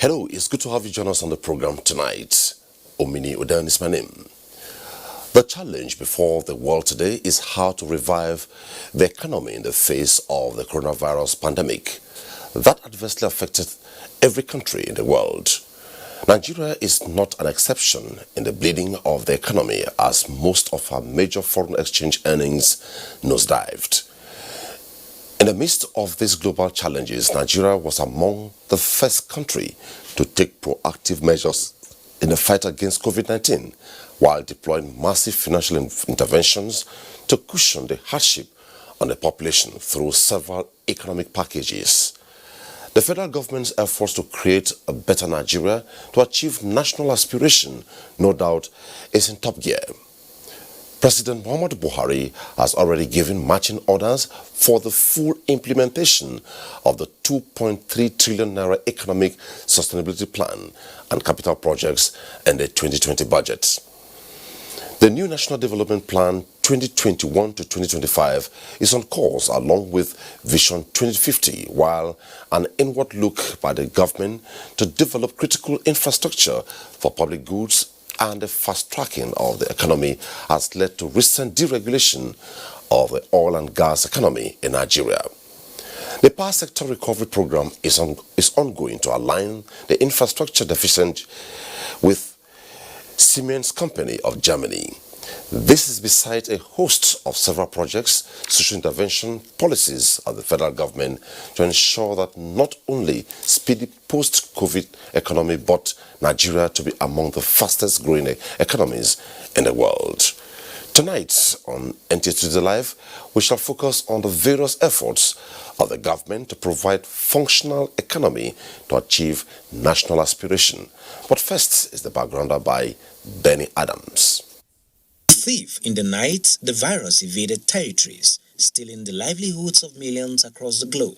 Hello, it's good to have you join us on the program tonight. Omini Oden is my name. The challenge before the world today is how to revive the economy in the face of the coronavirus pandemic that adversely affected every country in the world. Nigeria is not an exception in the bleeding of the economy, as most of our major foreign exchange earnings nosedived. In the midst of these global challenges, Nigeria was among the first country to take proactive measures in the fight against COVID-19 while deploying massive financial interventions to cushion the hardship on the population through several economic packages. The federal government's efforts to create a better Nigeria to achieve national aspiration, no doubt, is in top gear. President Muhammadu Buhari has already given marching orders for the full implementation of the 2.3 trillion naira economic sustainability plan and capital projects in the 2020 budget. The new National Development Plan 2021 to 2025 is on course along with Vision 2050, while an inward look by the government to develop critical infrastructure for public goods and the fast-tracking of the economy has led to recent deregulation of the oil and gas economy in Nigeria. The power sector recovery program is ongoing to align the infrastructure deficit with Siemens Company of Germany. This is beside a host of several projects, social intervention policies of the federal government to ensure that not only speedy post-COVID economy, but Nigeria to be among the fastest growing economies in the world. Tonight on NTA Live, we shall focus on the various efforts of the government to provide functional economy to achieve national aspiration. But first is the backgrounder by Benny Adams. Thief in the night, the virus evaded territories, stealing the livelihoods of millions across the globe.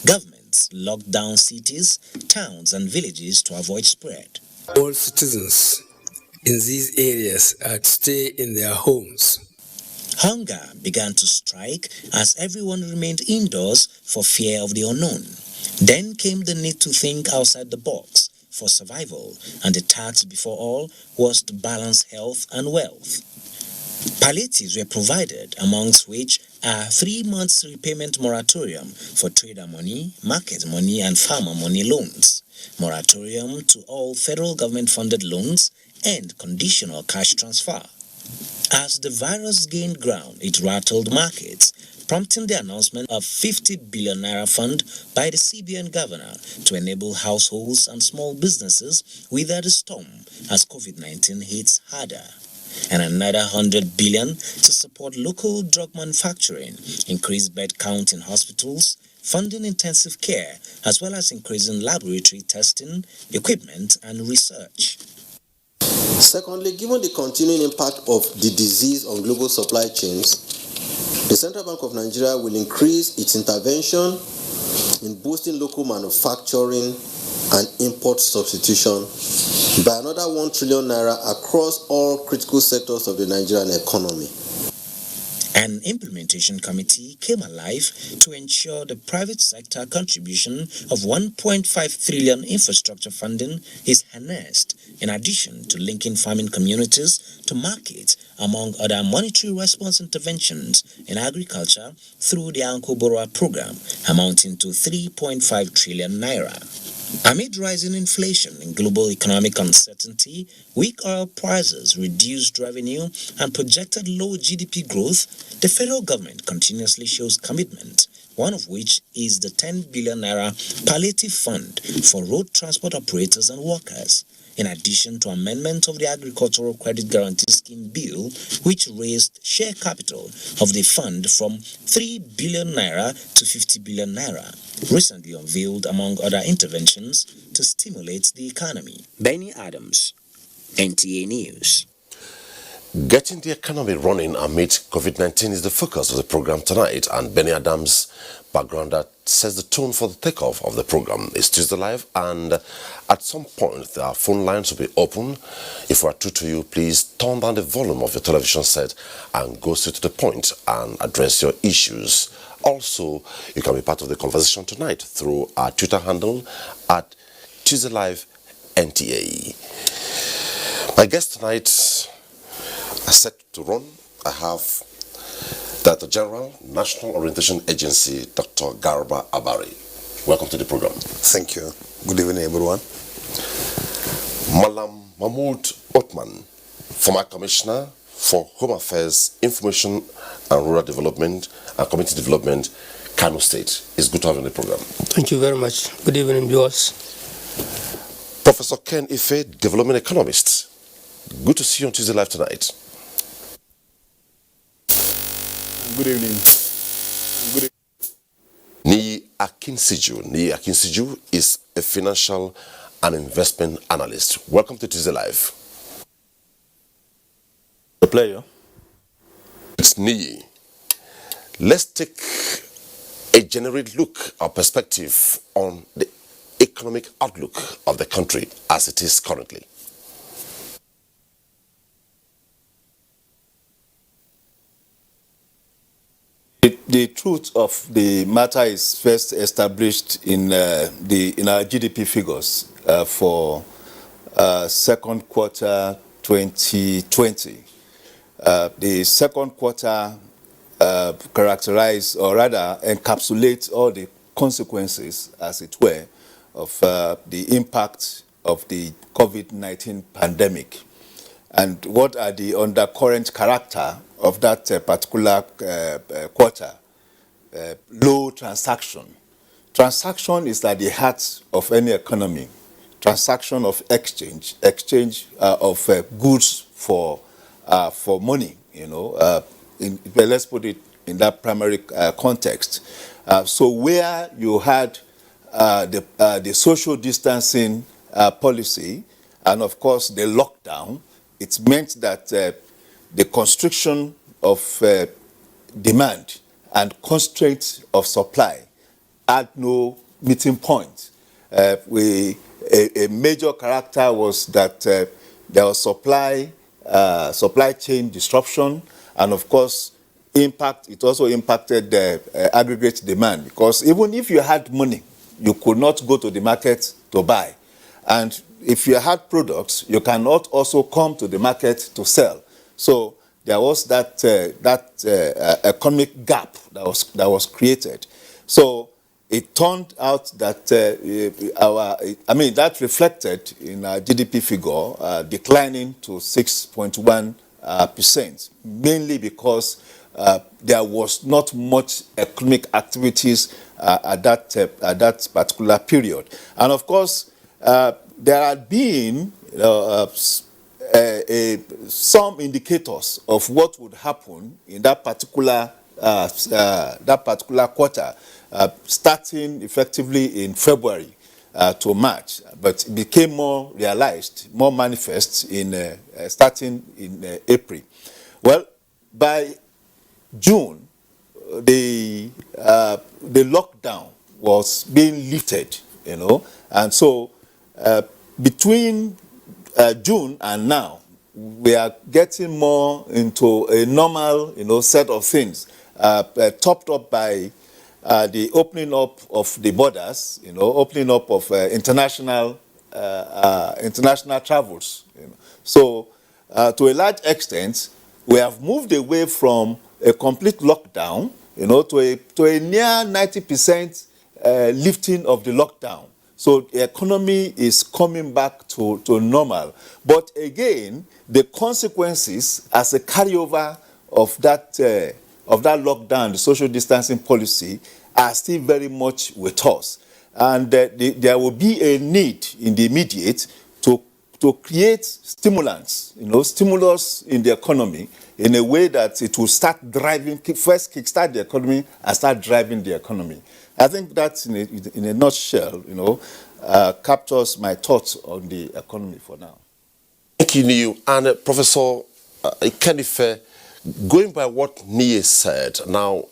Governments locked down cities, towns and villages to avoid spread. All citizens in these areas are to stay in their homes. Hunger began to strike as everyone remained indoors for fear of the unknown. Then came the need to think outside the box for survival, and the task before all was to balance health and wealth. Palliatives were provided, amongst which are 3 months repayment moratorium for trader money, market money and farmer money loans, moratorium to all federal government-funded loans, and conditional cash transfer. As the virus gained ground, it rattled markets, prompting the announcement of 50 billion naira fund by the CBN governor to enable households and small businesses weather the storm as COVID-19 hits harder. And another 100 billion to support local drug manufacturing, increase bed count in hospitals, funding intensive care, as well as increasing laboratory testing, equipment and research. Secondly, given the continuing impact of the disease on global supply chains, the Central Bank of Nigeria will increase its intervention in boosting local manufacturing and import substitution by another 1 trillion naira across all critical sectors of the Nigerian economy. An implementation committee came alive to ensure the private sector contribution of 1.5 trillion infrastructure funding is harnessed, in addition to linking farming communities to market, among other monetary response interventions in agriculture through the Anko Borrower program, amounting to 3.5 trillion naira. Amid rising inflation and global economic uncertainty, weak oil prices, reduced revenue, and projected low GDP growth, the federal government continuously shows commitment, one of which is the 10 billion naira palliative fund for road transport operators and workers, in addition to amendment of the Agricultural Credit Guarantee Scheme Bill, which raised share capital of the fund from 3 billion naira to 50 billion naira, recently unveiled among other interventions to stimulate the economy. Benny Adams, NTA News. Getting the economy running amid COVID-19 is the focus of the program tonight, and Benny Adams' background that sets the tone for the takeoff of the program. It's Tuesday Live, and at some point our phone lines will be open. If we are true to you, please turn down the volume of your television set and go straight to the point and address your issues. Also, you can be part of the conversation tonight through our Twitter handle at Tuesday Live NTA. My guest tonight are set to run. I have Director General, National Orientation Agency, Dr. Garba Abari. Welcome to the program. Thank you. Good evening, everyone. Malam Mahmoud Othman, former Commissioner for Home Affairs, Information and Rural Development and Community Development, Kano State. It's good to have you on the program. Thank you very much. Good evening, viewers. Professor Ken Ife, Development Economist. Good to see you on Tuesday Live tonight. Good evening. Niyi Akinseju is a financial and investment analyst. Welcome to Tuesday Live. A player. It's Niyi. Let's take a generic look or perspective on the economic outlook of the country as it is currently. The truth of the matter is first established in our GDP figures for second quarter 2020. The second quarter characterized, or rather encapsulates, all the consequences, as it were, of the impact of the COVID-19 pandemic. And what are the undercurrent character of that particular quarter? Low transaction. Transaction is at the heart of any economy. Transaction of exchange of goods for money. Let's put it in that primary context. So where you had the social distancing policy, and of course the lockdown, it meant that the constriction of demand and constraint of supply had no meeting point. A major character was that there was supply chain disruption, and of course it also impacted the aggregate demand, because even if you had money, you could not go to the market to buy. And if you had products, you cannot also come to the market to sell. So there was that economic gap that was created. So it turned out that that reflected in our GDP figure declining to 6.1%, mainly because there was not much economic activities at that particular period. And of course, there had been some indicators of what would happen in that particular quarter, starting effectively in February to March, but it became more realized, more manifest starting in April. Well, by June, the lockdown was being lifted, and so between June and now, we are getting more into a normal, set of things, topped up by the opening up of the borders, opening up of international travels. So, to a large extent, we have moved away from a complete lockdown, to a near 90% lifting of the lockdown. So the economy is coming back to normal. But again, the consequences as a carryover of that lockdown, the social distancing policy, are still very much with us. And there will be a need in the immediate to create stimulus in the economy in a way that it will start driving, first kickstart the economy and start driving the economy. I think that, in a nutshell, captures my thoughts on the economy for now. Thank you, Niyi. And Professor Kenife, going by what Niyi said, now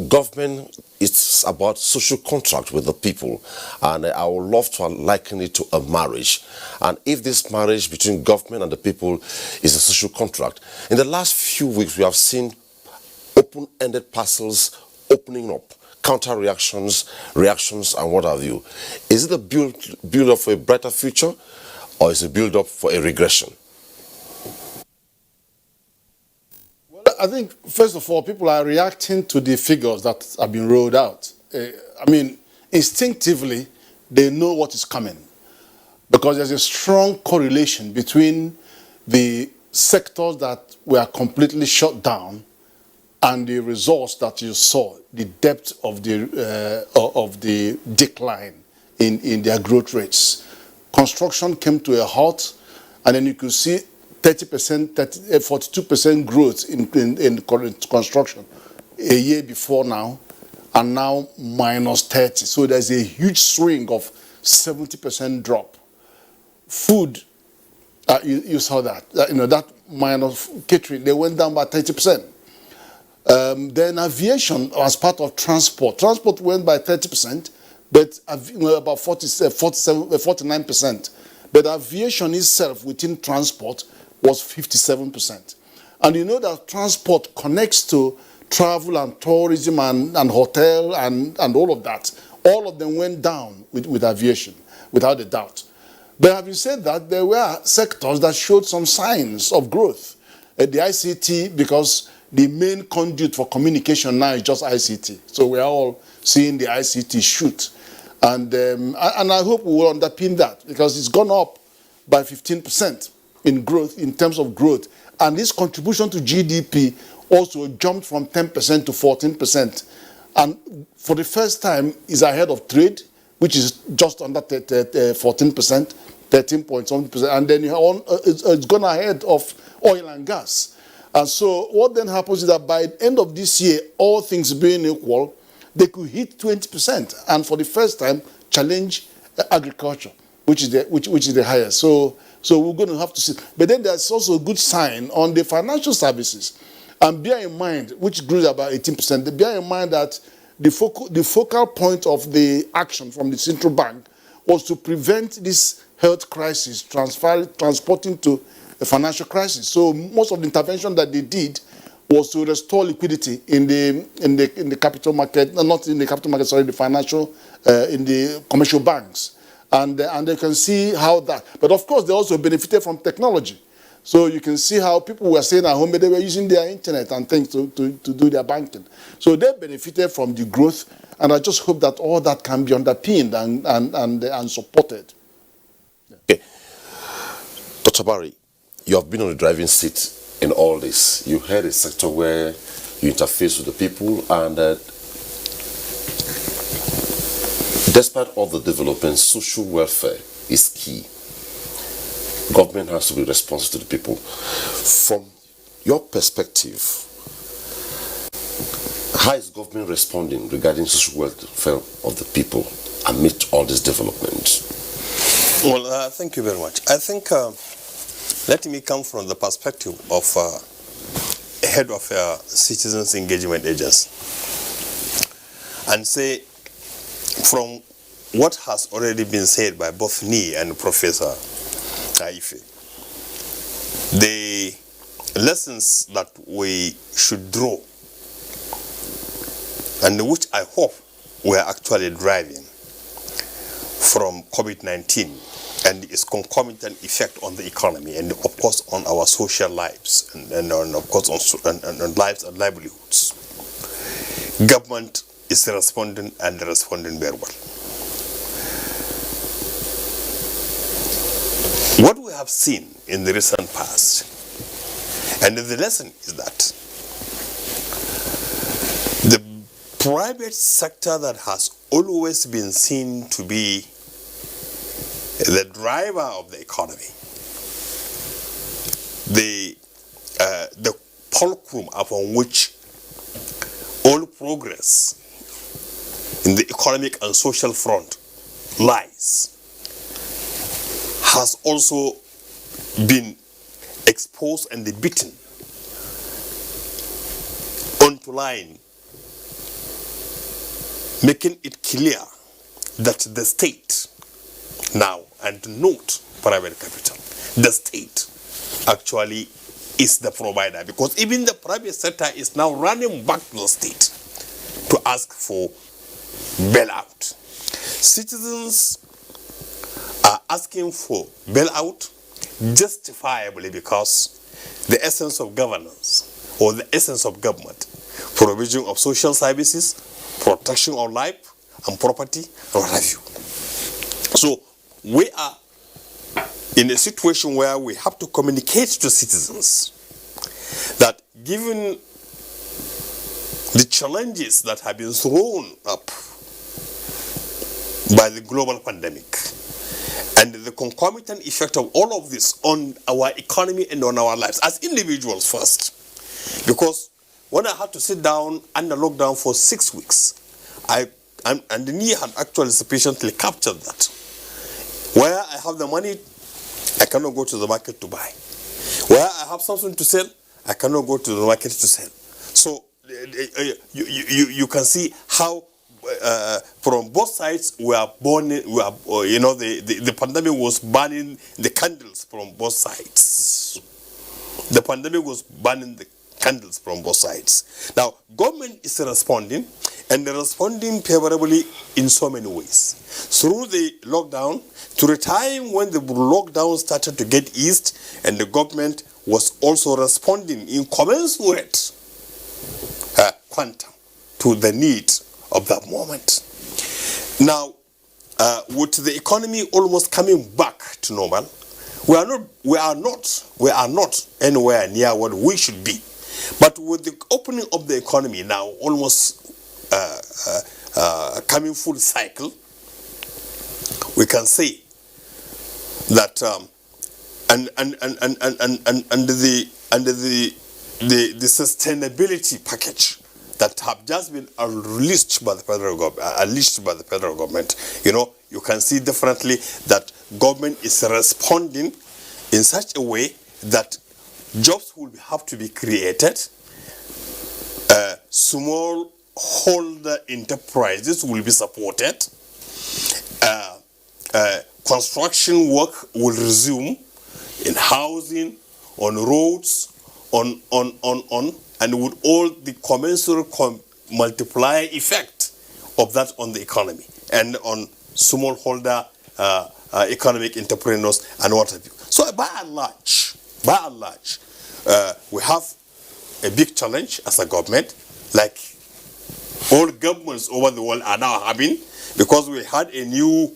government is about social contract with the people, and I would love to liken it to a marriage. And if this marriage between government and the people is a social contract, in the last few weeks we have seen open-ended parcels, opening up, counter reactions, and what have you. Is it a build up for a brighter future, or is it build up for a regression? Well, I think, first of all, people are reacting to the figures that have been rolled out. I mean, instinctively, they know what is coming, because there's a strong correlation between the sectors that were completely shut down and the results that you saw, the depth of the decline in their growth rates. Construction came to a halt, and then you could see 30%, 42% growth in construction a year before now, and now minus 30. So there's a huge swing of 70% drop. Food, you saw that. That minus catering, they went down by 30%. Then aviation, as part of transport went by 30%, but about 49%. But aviation itself within transport was 57%. And you know that transport connects to travel and tourism and hotel and all of that. All of them went down with aviation, without a doubt. But having said that, there were sectors that showed some signs of growth. The ICT, because the main conduit for communication now is just ICT. So we are all seeing the ICT shoot. And I hope we will underpin that, because it's gone up by 15% in growth, in terms of growth. And this contribution to GDP also jumped from 10% to 14%. And for the first time is ahead of trade, which is just under 14%, 13.7%. And then it's gone ahead of oil and gas. And so what then happens is that by the end of this year, all things being equal, they could hit 20%, and for the first time challenge agriculture, which is the highest. So we're going to have to see. But then there's also a good sign on the financial services. And bear in mind, which grew about 18%, bear in mind that the focal point of the action from the central bank was to prevent this health crisis transporting to a financial crisis. So most of the intervention that they did was to restore liquidity in the capital market, not in the capital market, sorry, the financial, in the commercial banks. And they can see how that, but of course they also benefited from technology. So you can see how people were staying at home, but they were using their internet and things to do their banking. So they benefited from the growth, and I just hope that all that can be underpinned and supported. Okay. Dr. Barry, you have been on the driving seat in all this. You had a sector where you interface with the people, and despite all the developments, social welfare is key. Government has to be responsive to the people. From your perspective, how is government responding regarding social welfare of the people amid all these developments? Well, thank you very much. I think let me come from the perspective of head of citizens engagement agency and say, from what has already been said by both me and Professor Taife, the lessons that we should draw, and which I hope we are actually driving from COVID-19 and its concomitant effect on the economy, and of course on our social lives, and of course on lives and livelihoods. Government is responding, and responding very well. What we have seen in the recent past, and the lesson is that the private sector that has always been seen to be the driver of the economy, the fulcrum upon which all progress in the economic and social front lies, has also been exposed and beaten onto line, making it clear that the state now, and note private capital, the state actually is the provider, because even the private sector is now running back to the state to ask for bailout. Citizens are asking for bailout justifiably because the essence of governance or the essence of government, provision of social services, protection of life and property, and what have you. So we are in a situation where we have to communicate to citizens that given the challenges that have been thrown up by the global pandemic and the concomitant effect of all of this on our economy and on our lives as individuals first, because when I had to sit down under lockdown for 6 weeks, and the knee had actually sufficiently captured that. Where I have the money, I cannot go to the market to buy. Where I have something to sell, I cannot go to the market to sell. So you can see how from both sides the pandemic was burning the candles from both sides. The pandemic was burning the candles from both sides. Now, government is responding, and they're responding favorably in so many ways. Through the lockdown, to the time when the lockdown started to get eased, and the government was also responding in commensurate quantum to the need of that moment. Now, with the economy almost coming back to normal, we are not anywhere near what we should be. But with the opening of the economy now almost coming full cycle, we can say that the sustainability package that have just been unleashed by the federal government, you can see differently that government is responding in such a way that jobs will have to be created, small holder enterprises will be supported, construction work will resume in housing, on roads, on, and with all the commensurate multiplier effect of that on the economy and on smallholder economic entrepreneurs and what have you. So by and large, we have a big challenge as a government, like all governments over the world are now having, because we had a new,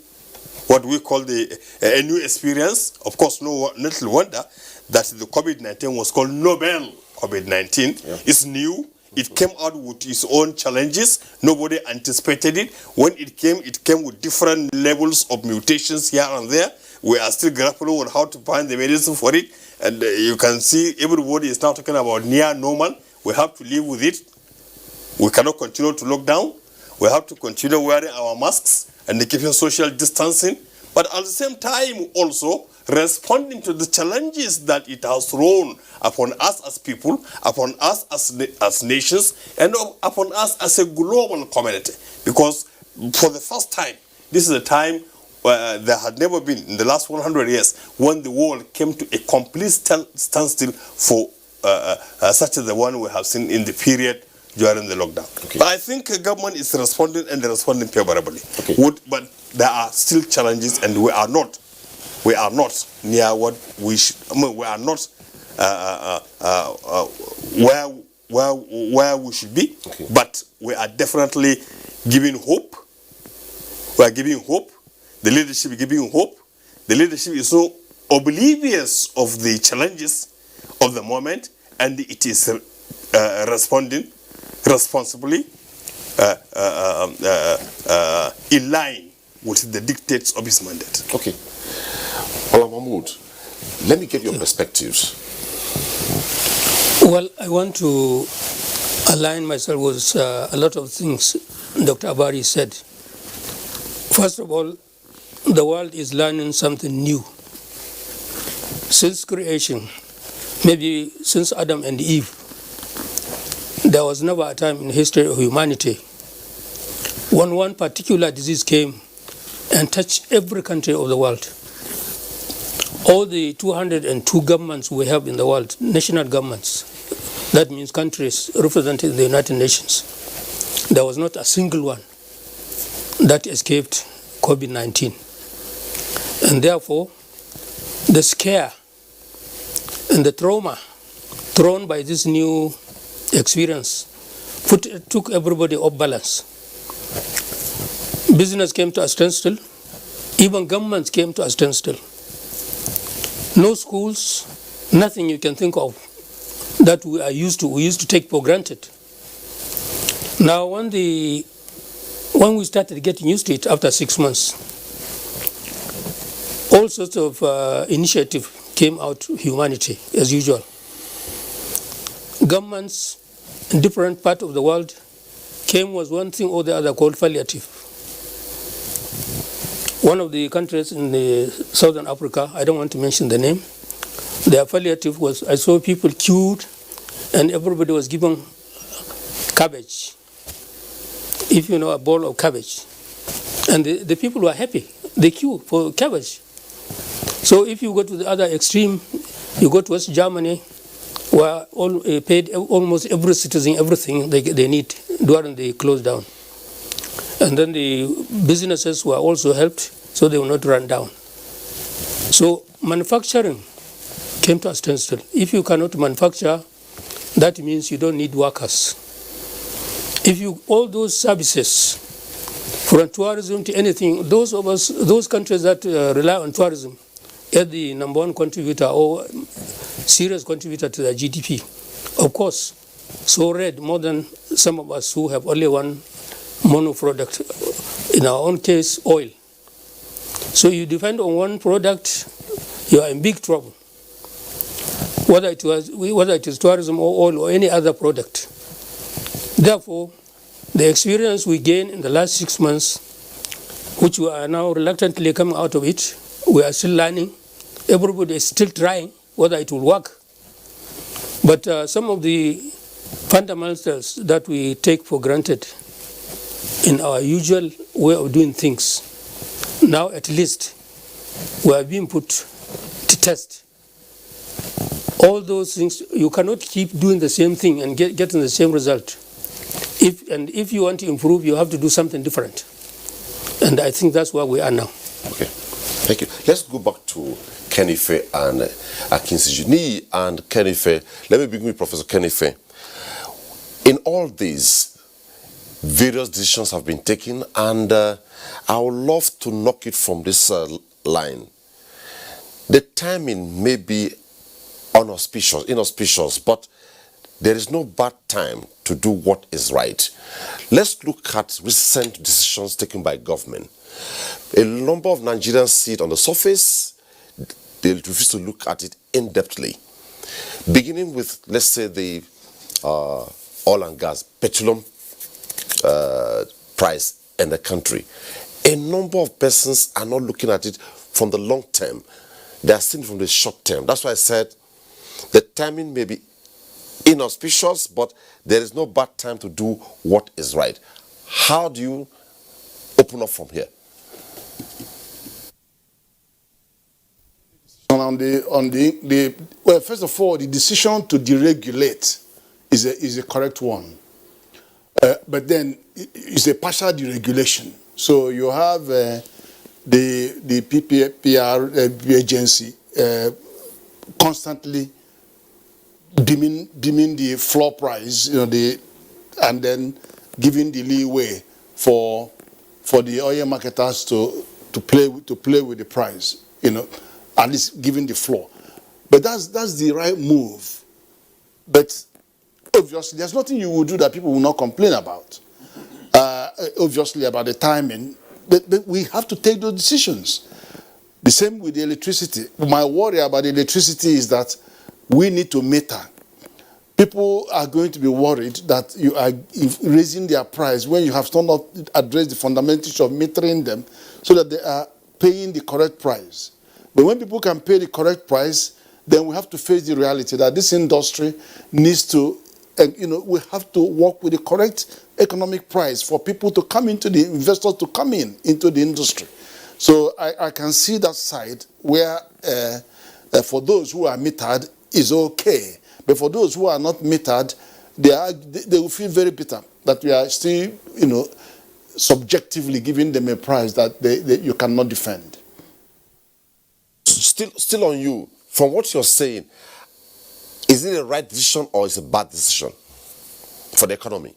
what we call a new experience. Of course, no little wonder that the COVID-19 was called Nobel COVID-19. Yeah. It's new. It came out with its own challenges. Nobody anticipated it. When it came with different levels of mutations here and there. We are still grappling with how to find the medicine for it. And you can see everybody is now talking about near normal. We have to live with it. We cannot continue to lock down. We have to continue wearing our masks and keeping social distancing. But at the same time also responding to the challenges that it has thrown upon us as people, upon us as nations, and upon us as a global community. Because for the first time, this is a time there had never been in the last 100 years when the world came to a complete standstill for such as the one we have seen in the period during the lockdown. Okay. But I think the government is responding, and they're responding favorably. Okay. But there are still challenges, and we are not near what we should. I mean, we are not where we should be. Okay. But we are definitely giving hope. We are giving hope. The leadership is giving hope. The leadership is so oblivious of the challenges of the moment, and it is responding responsibly in line with the dictates of his mandate. Okay. Well, Mahmoud, let me get your perspectives. Well, I want to align myself with a lot of things Dr. Abari said. First of all, the world is learning something new. Since creation, maybe since Adam and Eve, there was never a time in the history of humanity when one particular disease came and touched every country of the world. All the 202 governments we have in the world, national governments, that means countries representing the United Nations, there was not a single one that escaped COVID-19. And therefore, the scare and the trauma thrown by this new experience took everybody off balance. Business came to a standstill. Even governments came to a standstill. No schools, nothing you can think of that we used to take for granted. Now, when we started getting used to it after 6 months, all sorts of initiative came out to humanity as usual. Governments in different parts of the world came with one thing or the other called palliative. One of the countries in the Southern Africa, I don't want to mention the name, their palliative was, I saw people queued and everybody was given cabbage, if you know, a bowl of cabbage. And the people were happy, they queue for cabbage. So if you go to the other extreme, you go to West Germany, where paid almost every citizen everything they need during the close down. And then the businesses were also helped, so they will not run down. So manufacturing came to a standstill. If you cannot manufacture, that means you don't need workers. All those services, from tourism to anything, those countries that rely on tourism as the number one contributor or serious contributor to the GDP, of course, so red more than some of us who have only one mono product, in our own case, oil. So you depend on one product, you are in big trouble. Whether it is tourism or oil or any other product. Therefore, the experience we gained in the last 6 months, which we are now reluctantly coming out of it, we are still learning. Everybody is still trying whether it will work. But some of the fundamentals that we take for granted in our usual way of doing things, now at least we are being put to test. All those things, you cannot keep doing the same thing and getting the same result. If you want to improve, you have to do something different. And I think that's where we are now. Okay, thank you. Let's go back to Kenife and Akinsijuni and Kenife. Let me begin with Professor Kenife. In all these, various decisions have been taken, and I would love to knock it from this line. The timing may be inauspicious, but there is no bad time to do what is right. Let's look at recent decisions taken by government. A number of Nigerians see it on the surface, they refuse to look at it in-depthly. Beginning with, let's say, the oil and gas, petroleum price in the country. A number of persons are not looking at it from the long term. They are seeing it from the short term. That's why I said the timing may be inauspicious, but there is no bad time to do what is right. How do you open up from here? Well, first of all, the decision to deregulate is a correct one. But then it's a partial deregulation. So you have the PPR agency constantly dimming the floor price, and then giving the leeway for the oil marketers to play with the price, at least giving the floor. But that's the right move. But obviously, there's nothing you will do that people will not complain about. Obviously, about the timing, but we have to take those decisions. The same with the electricity. My worry about the electricity is that we need to meter. People are going to be worried that you are raising their price when you have still not addressed the fundamentals of metering them so that they are paying the correct price. But when people can pay the correct price, then we have to face the reality that this industry needs to, we have to work with the correct economic price for people to come into the investors to come into the industry. So I can see that side where for those who are metered is okay. But for those who are not metered, they will feel very bitter that we are still, subjectively giving them a price that you cannot defend. Still on you, from what you're saying, is it a right decision or is it a bad decision for the economy?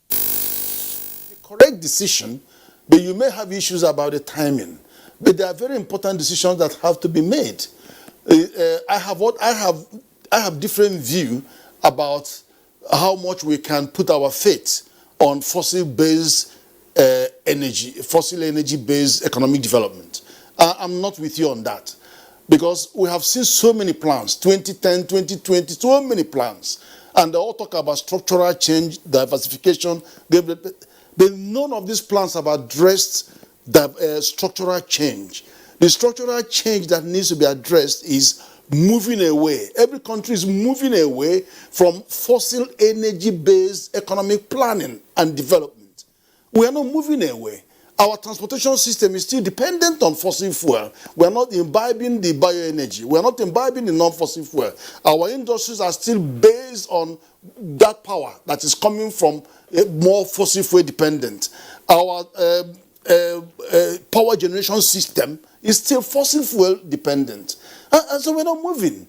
The correct decision, but you may have issues about the timing. But there are very important decisions that have to be made. I have different view about how much we can put our faith on fossil-based fossil energy-based economic development. I'm not with you on that, because we have seen so many plans, 2010, 2020, so many plans, and they all talk about structural change, diversification, but none of these plans have addressed the structural change. The structural change that needs to be addressed is moving away. Every country is moving away from fossil energy-based economic planning and development. We are not moving away. Our transportation system is still dependent on fossil fuel. We are not imbibing the bioenergy. We are not imbibing the non-fossil fuel. Our industries are still based on that power that is coming from more fossil fuel dependent. Our power generation system is still fossil fuel dependent. And so we're not moving.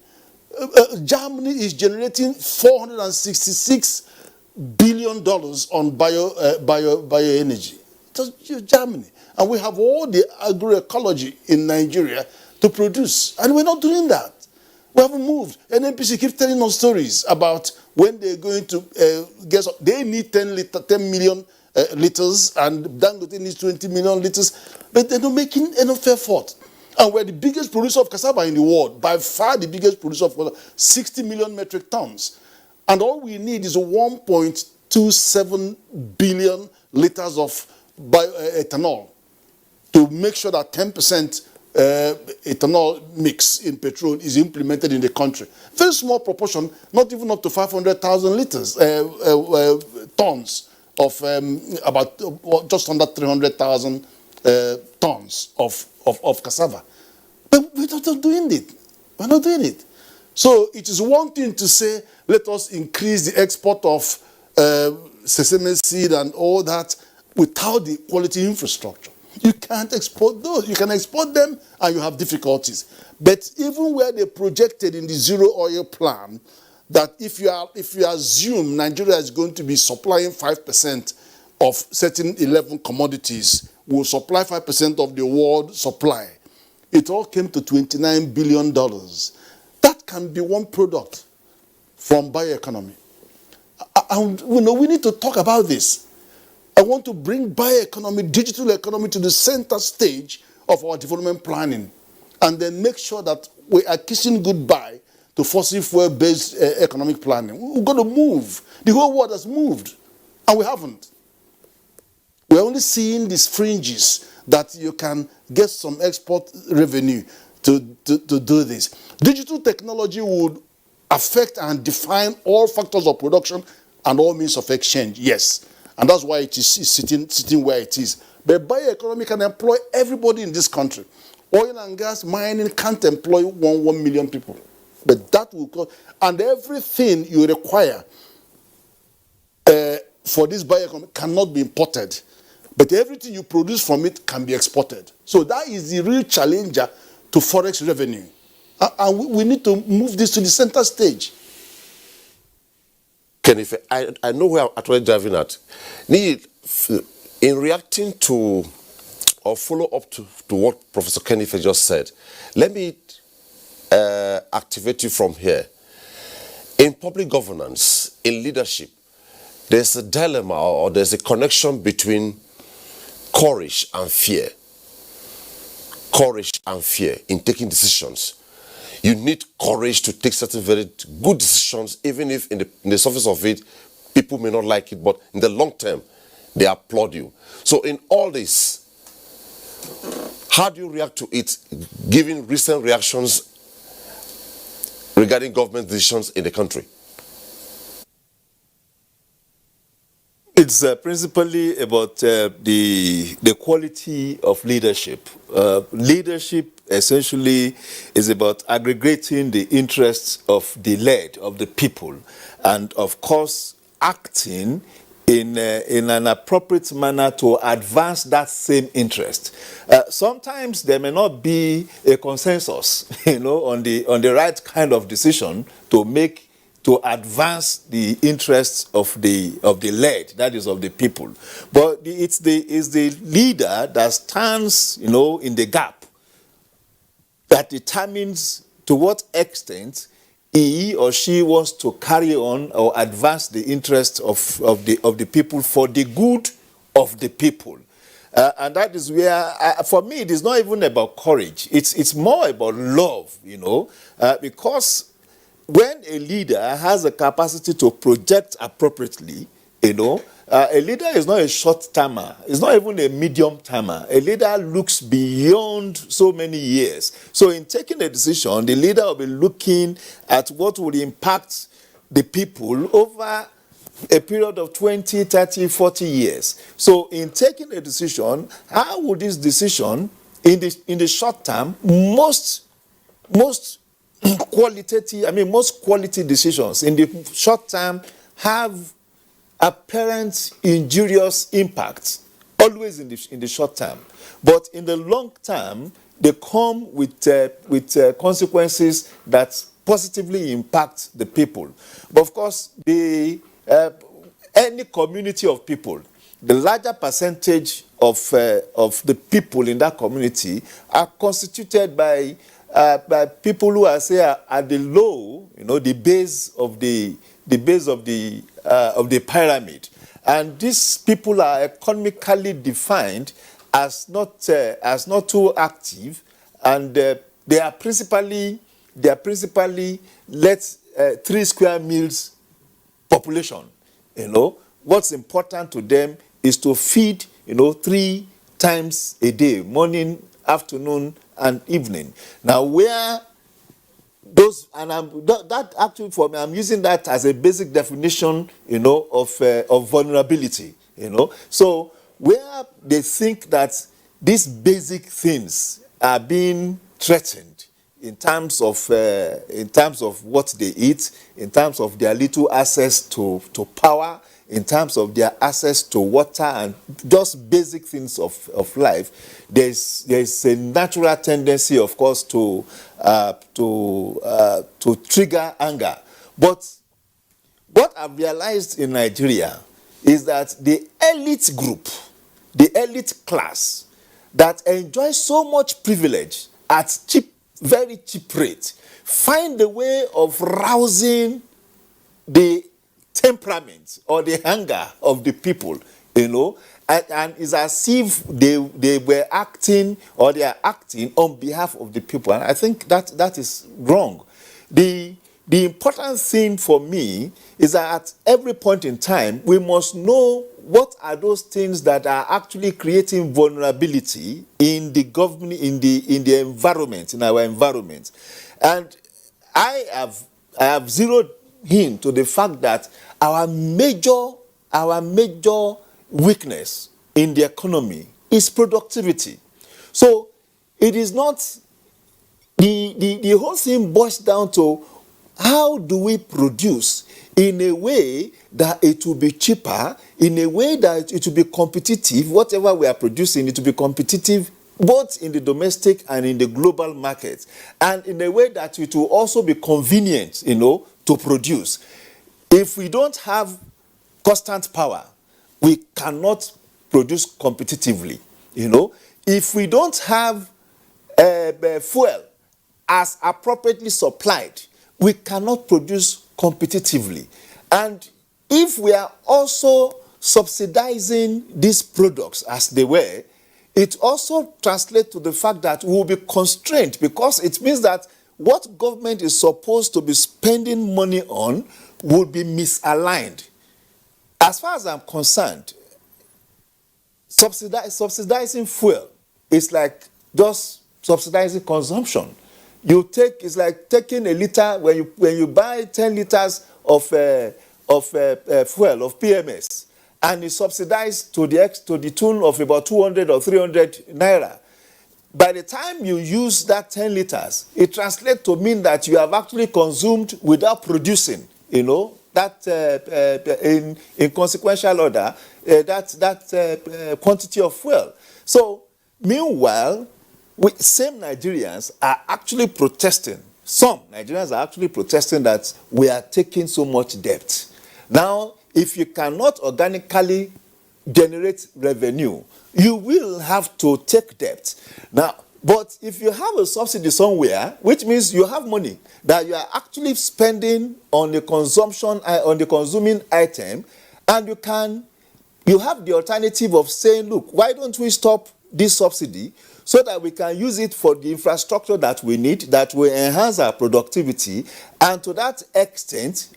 Germany is generating $466 billion on bioenergy. Just Germany. And we have all the agroecology in Nigeria to produce. And we're not doing that. We haven't moved. NNPC keeps telling us stories about when they're going to guess they need 10 million liters, and Dangote needs 20 million liters, but they're not making enough effort. And we're the biggest producer of cassava in the world, by far the biggest producer of 60 million metric tons. And all we need is 1.27 billion liters of ethanol to make sure that 10% ethanol mix in petrol is implemented in the country. Very small proportion, not even up to 500,000 liters, tons of about just under 300,000 tons of cassava. But we're not doing it. We're not doing it. So it is one thing to say, let us increase the export of sesame seed and all that without the quality infrastructure. You can't export those. You can export them and you have difficulties. But even where they projected in the zero oil plan that if you assume Nigeria is going to be supplying 5% of certain 11 commodities, will supply 5% of the world supply, it all came to $29 billion. That can be one product from bioeconomy. We need to talk about this. I want to bring bioeconomy, digital economy to the center stage of our development planning, and then make sure that we are kissing goodbye to fossil fuel-based economic planning. We've got to move. The whole world has moved, and we haven't. We're only seeing these fringes that you can get some export revenue to do this. Digital technology would affect and define all factors of production and all means of exchange, yes. And that's why it is sitting where it is. But bioeconomy can employ everybody in this country. Oil and gas mining can't employ 1 million people. But that will cost, and everything you require for this bioeconomy cannot be imported. But everything you produce from it can be exported. So that is the real challenger to forex revenue. And we need to move this to the center stage. Kenife, I know where I'm actually driving at. In reacting to or follow up to what Professor Kenife just said, let me activate you from here. In public governance, in leadership, there's a dilemma or there's a connection between courage and fear. Courage and fear in taking decisions. You need courage to take certain very good decisions, even if in the surface of it, people may not like it, but in the long term, they applaud you. So in all this, how do you react to it, given recent reactions regarding government decisions in the country? It's principally about the quality of leadership. Leadership essentially is about aggregating the interests of the led, of the people, and of course acting in an appropriate manner to advance that same interest. Sometimes there may not be a consensus, on the right kind of decision to make to advance the interests of the led, that is of the people. But it's the leader that stands, in the gap, that determines to what extent he or she wants to carry on or advance the interests of the people for the good of the people. And that is where, for me, it is not even about courage. It's more about love, because when a leader has a capacity to project appropriately, a leader is not a short-termer. It's not even a medium-termer. A leader looks beyond so many years. So in taking a decision, the leader will be looking at what would impact the people over a period of 20, 30, 40 years. So in taking a decision, how would this decision, in the short term, most quality decisions in the short term have apparent injurious impacts, always in the short term. But in the long term, they come with consequences that positively impact the people. But of course, any community of people, the larger percentage of the people in that community are constituted by people who are, say, at the low, the base of the pyramid, and these people are economically defined as not too active, and they are principally 3 square meals population. What's important to them is to feed 3 times a day, morning, afternoon, and evening. Now, where those, and that actually for me, I'm using that as a basic definition, of vulnerability. So where they think that these basic things are being threatened in terms of what they eat, in terms of their little access to power, in terms of their access to water, and just basic things of life, there's a natural tendency, of course, to trigger anger. But what I've realized in Nigeria is that the elite group, the elite class that enjoys so much privilege at very cheap rate, find a way of rousing the temperament or the anger of the people, and it's as if they were acting, or they are acting on behalf of the people. And I think that is wrong. The important thing for me is that at every point in time, we must know what are those things that are actually creating vulnerability in the government, in the environment, in our environment. And I have zeroed in to the fact that our major weakness in the economy is productivity. So it is not, the whole thing boils down to how do we produce in a way that it will be cheaper, in a way that it will be competitive. Whatever we are producing, it will be competitive both in the domestic and in the global market, and in a way that it will also be convenient, to produce. If we don't have constant power, we cannot produce competitively. If we don't have fuel as appropriately supplied, we cannot produce competitively. And if we are also subsidizing these products as they were, it also translates to the fact that we will be constrained, because it means that what government is supposed to be spending money on will be misaligned. As far as I'm concerned, subsidizing fuel is like just subsidizing consumption. It's like taking a liter, when you buy 10 liters of fuel, of PMS, and it's subsidized to the tune of about 200 or 300 naira. By the time you use that 10 liters, it translates to mean that you have actually consumed without producing, in consequential order, that quantity of fuel. So, meanwhile, same Nigerians are actually protesting. Some Nigerians are actually protesting that we are taking so much debt. Now, if you cannot organically generate revenue, you will have to take debt. Now, but if you have a subsidy somewhere, which means you have money that you are actually spending on the consumption, on the consuming item, and you have the alternative of saying, look, why don't we stop this subsidy so that we can use it for the infrastructure that we need, that will enhance our productivity, and to that extent,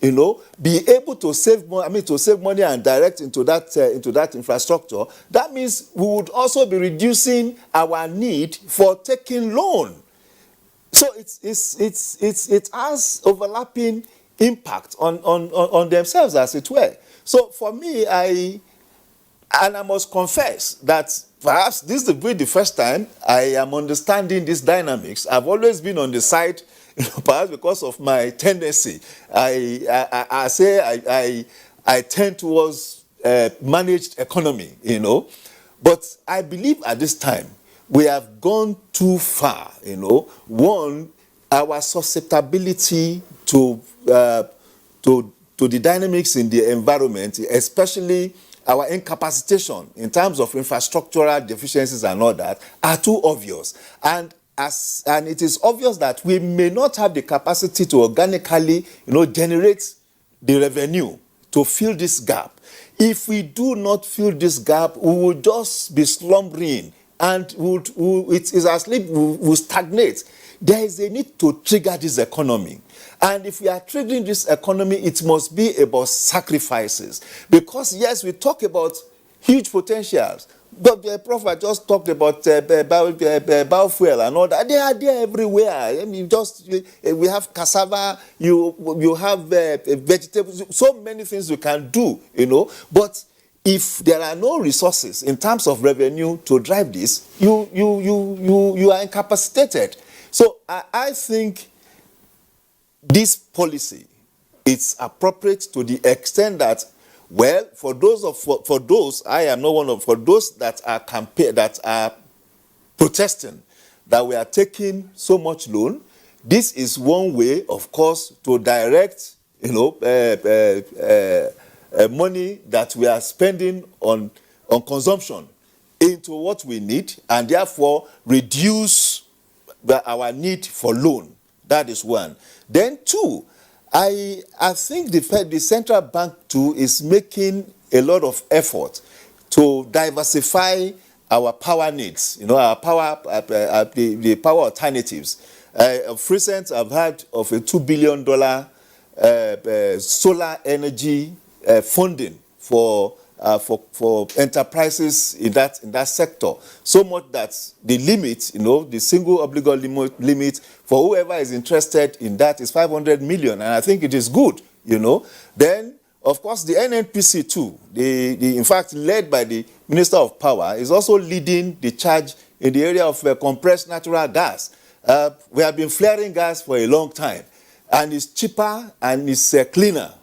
be able to save money and direct into that infrastructure. That means we would also be reducing our need for taking loan. So it has overlapping impact on themselves, as it were. So for me, I must confess that perhaps this is the first time I am understanding these dynamics. I've always been on the side, perhaps because of my tendency. I tend towards managed economy, But I believe at this time we have gone too far, One, our susceptibility to the dynamics in the environment, especially our incapacitation in terms of infrastructural deficiencies and all that, are too obvious. And it is obvious that we may not have the capacity to organically, generate the revenue to fill this gap. If we do not fill this gap, we will just be slumbering, and it is as if we will stagnate. There is a need to trigger this economy. And if we are triggering this economy, it must be about sacrifices. Because, yes, we talk about huge potentials. But the Prophet just talked about biofuel and all that. They are there everywhere. I mean, we have cassava, you have vegetables, so many things you can do, But if there are no resources in terms of revenue to drive this, you are incapacitated. So I think this policy is appropriate to the extent that, well, for those I am not one of, for those that are protesting that we are taking so much loan, this is one way, of course, to direct, money that we are spending on consumption into what we need, and therefore reduce our need for loan. That is one. Then two, I think the central bank too is making a lot of effort to diversify our power needs. Our power, the power alternatives. Of recent, I've heard of a $2 billion solar energy funding for enterprises in that sector. So much that the limit, the single obligor limit for whoever is interested in that is 500 million, and I think it is good, Then, of course, the NNPC too, in fact, led by the Minister of Power, is also leading the charge in the area of compressed natural gas. We have been flaring gas for a long time, and it's cheaper and it's cleaner,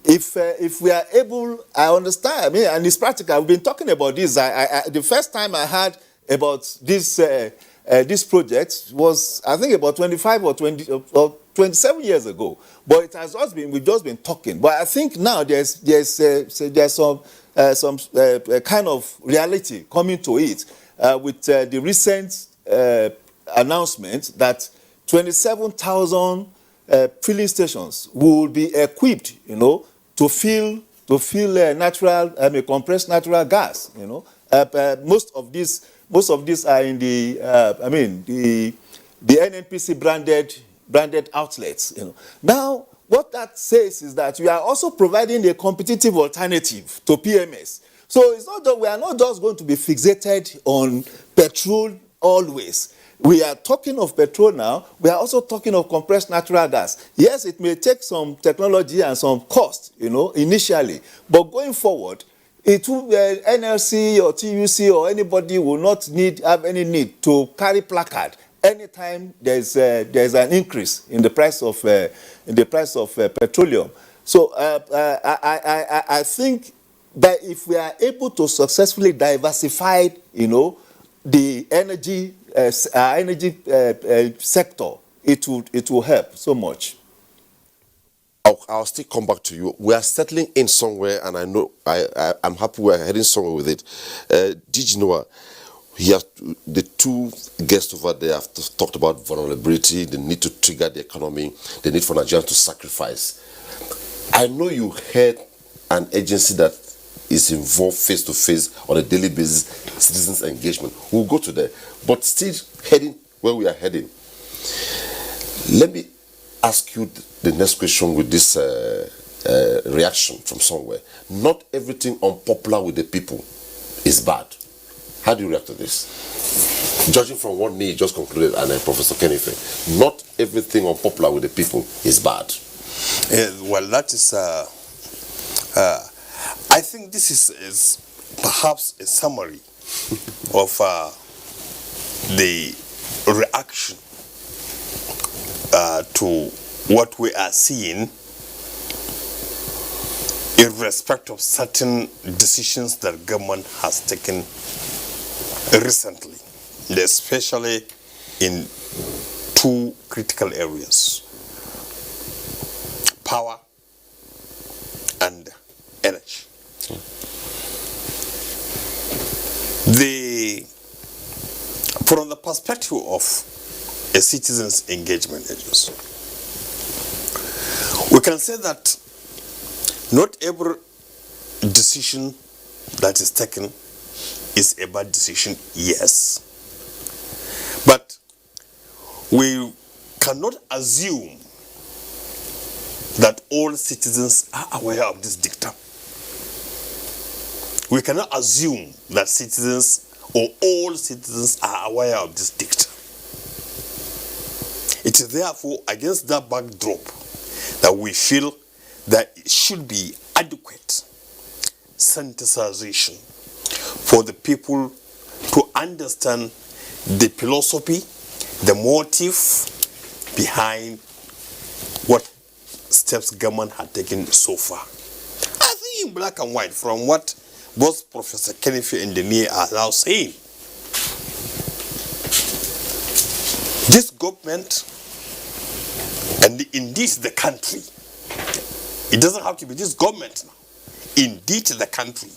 If we are able, I understand, and it's practical. We've been talking about this. The first time I heard about this project was, I think, about 25 or 27 years ago. But it has just been, we've just been talking. But I think now there's some kind of reality coming to it with the recent announcement that 27,000 filling stations will be equipped, to fill compressed natural gas. Most of these are in the NNPC branded outlets. Now, what that says is that we are also providing a competitive alternative to PMS. So it's not that we are not just going to be fixated on petrol always. We are talking of petrol now. We are also talking of compressed natural gas. Yes, it may take some technology and some cost, initially. But going forward, it will NLC or TUC or anybody will not have any need to carry placard anytime there's an increase in the price of petroleum. So I think that if we are able to successfully diversify, the energy sector, it will help so much. I'll still come back to you. We are settling in somewhere, and I know I'm happy we're heading somewhere with it. Dijinoa, the two guests over there have talked about vulnerability, the need to trigger the economy, the need for Nigerians to sacrifice. I know you heard an agency that is involved face to face on a daily basis, citizens engagement. We'll go to there, but still heading where we are heading. Let me ask you the next question with this reaction from somewhere. Not everything unpopular with the people is bad. How do you react to this? Judging from what Nii just concluded and Professor Kenife, not everything unpopular with the people is bad. Well, that is, I think this is perhaps a summary of the reaction to what we are seeing in respect of certain decisions that government has taken recently, especially in two critical areas: power and energy. From the perspective of a citizens' engagement agency, we can say that not every decision that is taken is a bad decision, yes, but we cannot assume that all citizens are aware of this dictum. We cannot assume that citizens or all citizens are aware of this dictum. It is therefore against that backdrop that we feel that it should be adequate sensitization for the people to understand the philosophy, the motive behind what steps government had taken so far. I think in black and white, from what both Professor Kenife and Nii are now saying, this government and indeed the country, it doesn't have to be this government now, indeed the country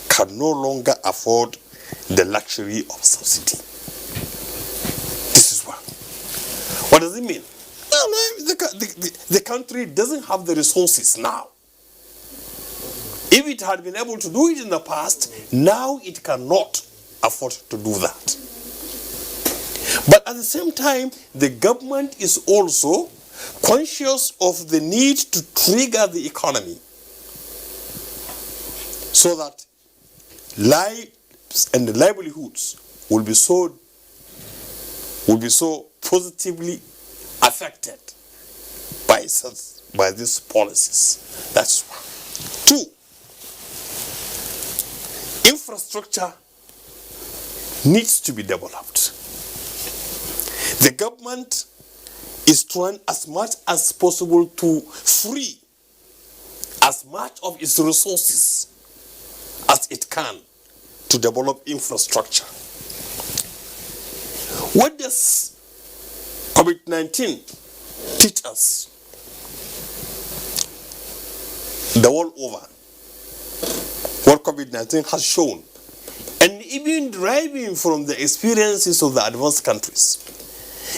can no longer afford the luxury of subsidy. This is one. What does it mean? Well, the country doesn't have the resources now. If it had been able to do it in the past, now it cannot afford to do that. But at the same time, the government is also conscious of the need to trigger the economy so that lives and livelihoods will be so positively affected by these policies. That's one. Two, infrastructure needs to be developed. The government is trying as much as possible to free as much of its resources as it can to develop infrastructure. What does COVID-19 teach us? The world over, what COVID-19 has shown, and even deriving from the experiences of the advanced countries,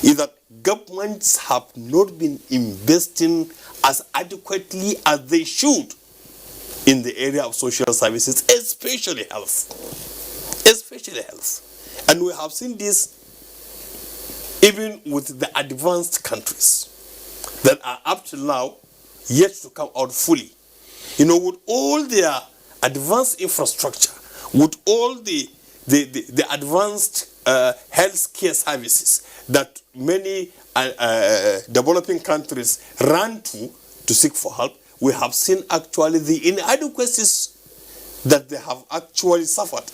is that governments have not been investing as adequately as they should in the area of social services, especially health. Especially health. And we have seen this even with the advanced countries that are up to now yet to come out fully. You know, with all their advanced infrastructure, with all the advanced health care services that many developing countries run to seek for help, we have seen actually the inadequacies that they have actually suffered,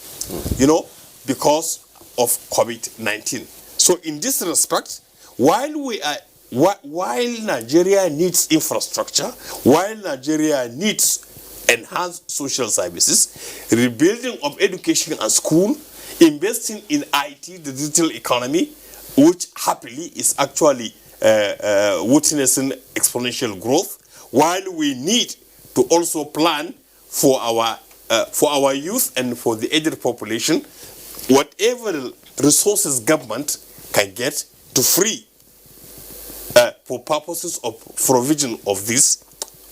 you know, because of COVID-19. So in this respect, while we are while Nigeria needs infrastructure, while Nigeria needs enhanced social services, rebuilding of education and school, investing in IT, the digital economy, which happily is actually witnessing exponential growth, while we need to also plan for our youth and for the aged population, whatever resources government can get to free for purposes of provision of this,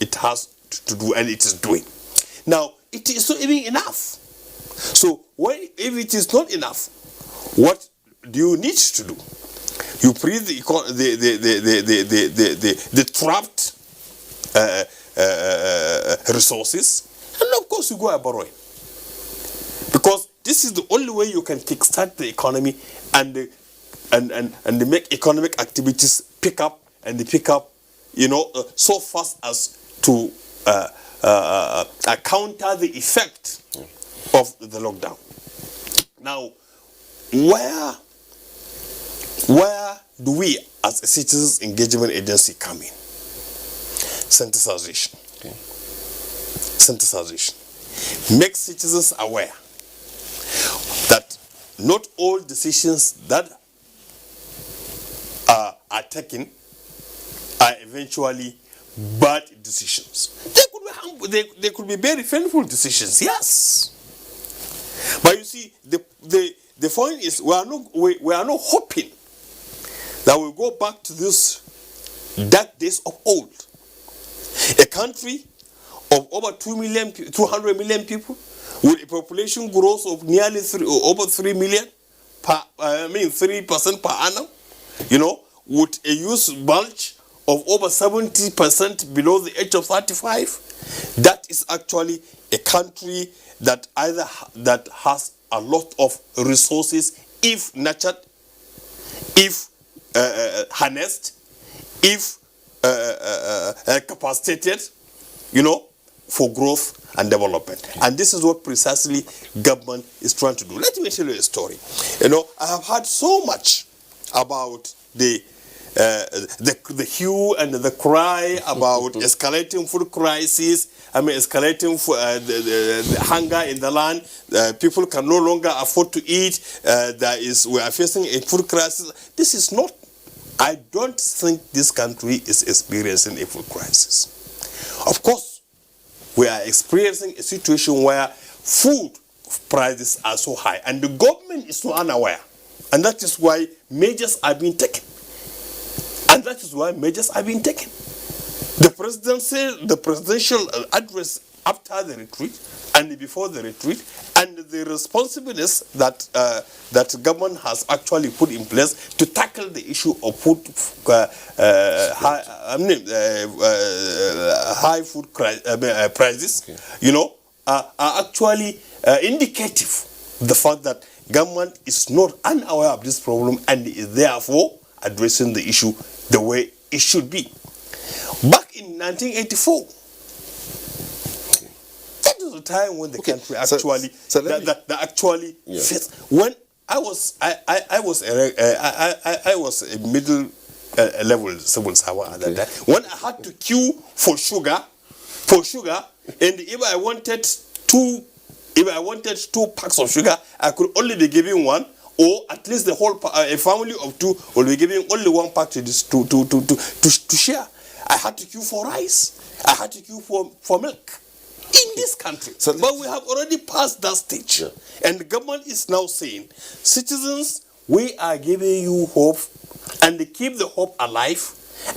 it has to do, and it is doing. Now, it is not even enough. So, if it is not enough, what do you need to do? You freeze the trapped resources, and of course you go and borrow it. Because this is the only way you can kickstart the economy and make economic activities pick up so fast as to counter the effect of the lockdown. Now, where do we as a citizens engagement agency come in? Sensitization. Okay. Sensitization. Make citizens aware that not all decisions that are taken are eventually bad decisions. They could be very painful decisions, yes. But you see, the point is we are not hoping that we'll go back to these dark days of old. A country of over 200 million people with a population growth of nearly over 3 million, 3% per annum, with a youth bulge of over 70% below the age of 35. That is actually a country that has a lot of resources if nurtured, if harnessed, if capacitated, for growth and development. And this is what precisely government is trying to do. Let me tell you a story. I have heard so much about the hue and the cry about escalating food crisis. Escalating the hunger in the land. People can no longer afford to eat. We are facing a food crisis. This is not. I don't think this country is experiencing a food crisis. Of course, we are experiencing a situation where food prices are so high, and the government is so unaware, and that is why measures are being taken. The presidential address after the retreat and before the retreat, and the responsiveness that government has actually put in place to tackle the issue of food high food prices, are actually indicative of the fact that government is not unaware of this problem and is therefore addressing the issue the way it should be. Back in 1984, that was the time when the country actually faced. When I was a middle level civil servant at that time. When I had to queue for sugar, and if I wanted two packs of sugar, I could only be given one. Or at least the whole a family of two will be giving only one pack to share. I had to queue for rice. I had to queue for milk in this country. But we have already passed that stage. Yeah. And the government is now saying, citizens, we are giving you hope, and they keep the hope alive,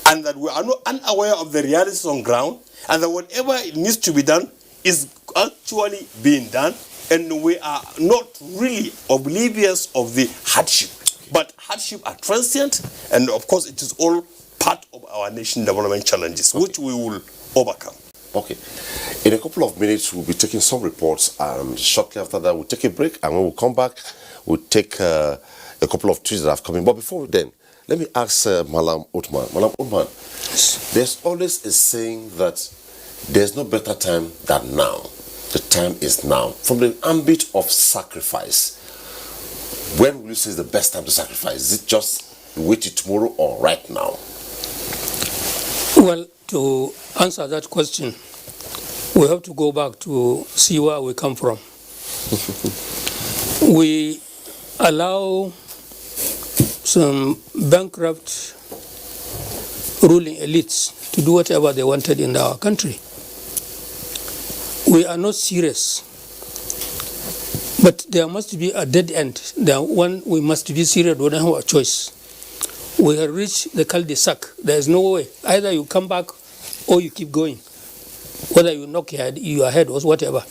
and that we are not unaware of the realities on ground, and that whatever it needs to be done is actually being done. And we are not really oblivious of the hardship. But hardship are transient, and of course it is all part of our nation development challenges, which we will overcome. Okay. In a couple of minutes, we'll be taking some reports, and shortly after that, we'll take a break, and when we come back, we'll take a couple of tweets that have come in. But before then, let me ask Malam Uthman. Malam Uthman, there's always a saying that there's no better time than now. The time is now. From the ambit of sacrifice, when will you say is the best time to sacrifice? Is it just wait till tomorrow or right now? Well, to answer that question, we have to go back to see where we come from. We allow some bankrupt ruling elites to do whatever they wanted in our country. We are not serious, but there must be a dead end. We must be serious. We don't have a choice. We have reached the cul-de-sac. There is no way. Either you come back or you keep going, whether you knock your head or whatever.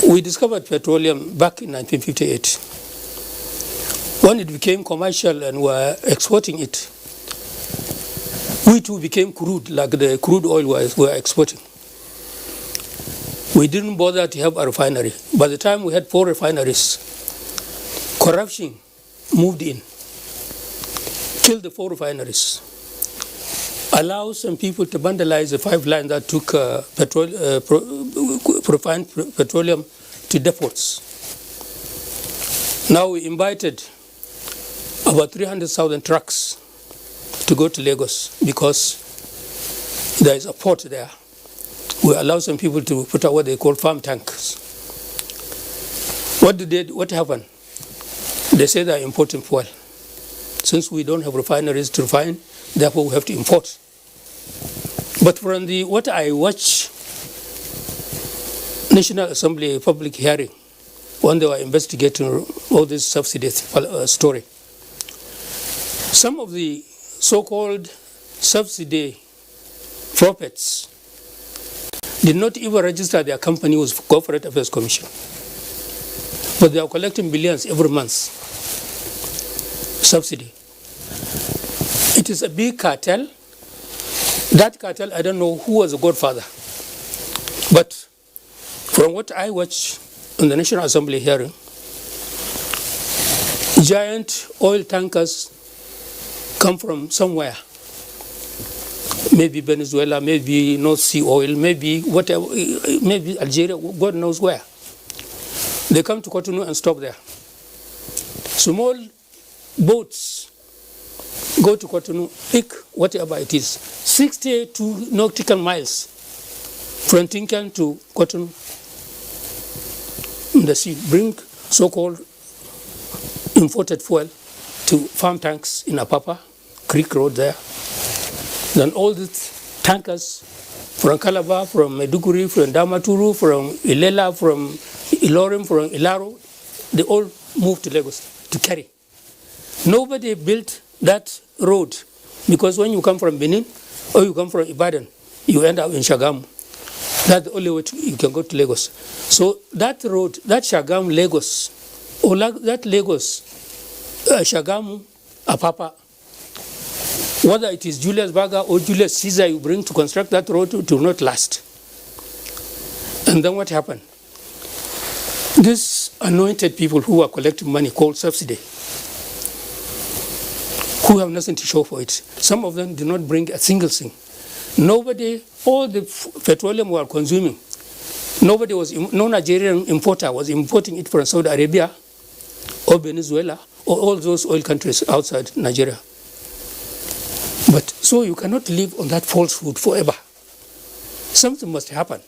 We discovered petroleum back in 1958. When it became commercial and were exporting it, we too became crude, like the crude oil were exporting. We didn't bother to have a refinery. By the time we had 4 refineries, corruption moved in, killed the 4 refineries, allowed some people to vandalize the 5 lines that took refined petroleum to depots. Now we invited about 300,000 trucks to go to Lagos because there is a port there. We allow some people to put out what they call farm tanks. What happened? They say they are importing fuel. Since we don't have refineries to refine, therefore we have to import. But from what I watch, National Assembly public hearing, when they were investigating all this subsidy story, some of the so-called subsidy prophets did not even register their company with Corporate Affairs Commission. But they are collecting billions every month. Subsidy. It is a big cartel. That cartel, I don't know who was the godfather. But from what I watched in the National Assembly hearing, giant oil tankers come from somewhere. Maybe Venezuela, maybe North Sea oil, maybe whatever, maybe Algeria, God knows where. They come to Cotonou and stop there. Small boats go to Cotonou, pick whatever it is, 62 nautical miles from Tinkan to Cotonou in the sea, bring so-called imported fuel to farm tanks in Apapa, Creek Road there. Then all these tankers from Calabar, from Maiduguri, from Damaturu, from Ilela, from Ilorim, from Ilaro, they all moved to Lagos to carry. Nobody built that road because when you come from Benin or you come from Ibadan, you end up in Shagamu. That's the only way you can go to Lagos. So that road, that Shagamu-Lagos, or that Lagos, Shagamu, Apapa, whether it is Julius Berger or Julius Caesar you bring to construct that road, it will not last. And then what happened? These anointed people who are collecting money called subsidy, who have nothing to show for it. Some of them did not bring a single thing. Nobody, all the petroleum we are consuming, no Nigerian importer was importing it from Saudi Arabia or Venezuela or all those oil countries outside Nigeria. But so you cannot live on that falsehood forever. Something must happen.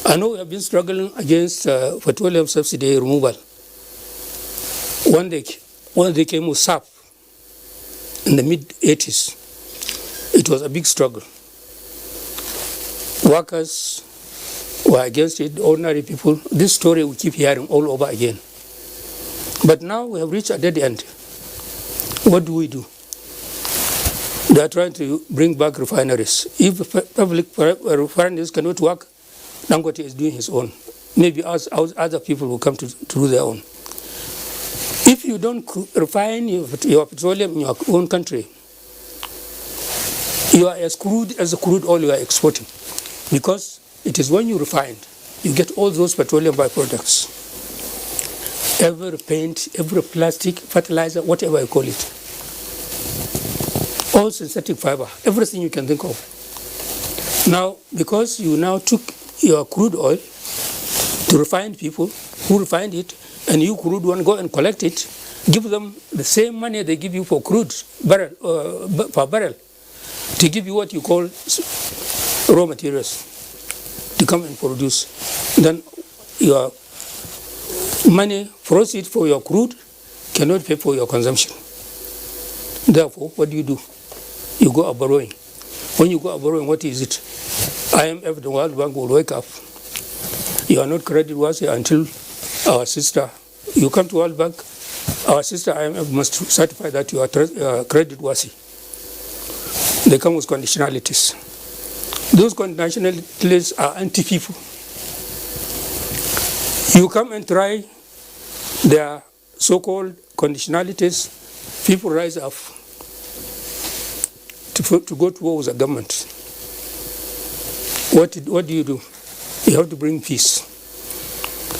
I know we have been struggling against petroleum subsidy removal. When they came with SAP in the mid-80s, it was a big struggle. Workers were against it, ordinary people. This story we keep hearing all over again. But now we have reached a dead end. What do we do? They are trying to bring back refineries. If public refineries cannot work, Dangote is doing his own. Maybe other people will come to do their own. If you don't refine your petroleum in your own country, you are as crude as the crude oil you are exporting. Because it is when you refine, you get all those petroleum byproducts. Every paint, every plastic, fertilizer, whatever you call it. All synthetic fiber, everything you can think of. Now, because you now took your crude oil to refine people who refined it, and you crude one go and collect it, give them the same money they give you for crude barrel per barrel. to give you what you call raw materials to come and produce. Then your money, proceeds for your crude, cannot pay for your consumption. Therefore, what do? You go out borrowing. When you go out borrowing, what is it? IMF, the World Bank will wake up. You are not creditworthy until our sister, you come to World Bank, our sister IMF must certify that you are creditworthy. They come with conditionalities. Those conditionalities are anti-people. You come and try their so-called conditionalities, people rise up to go to war with the government. What do? You have to bring peace.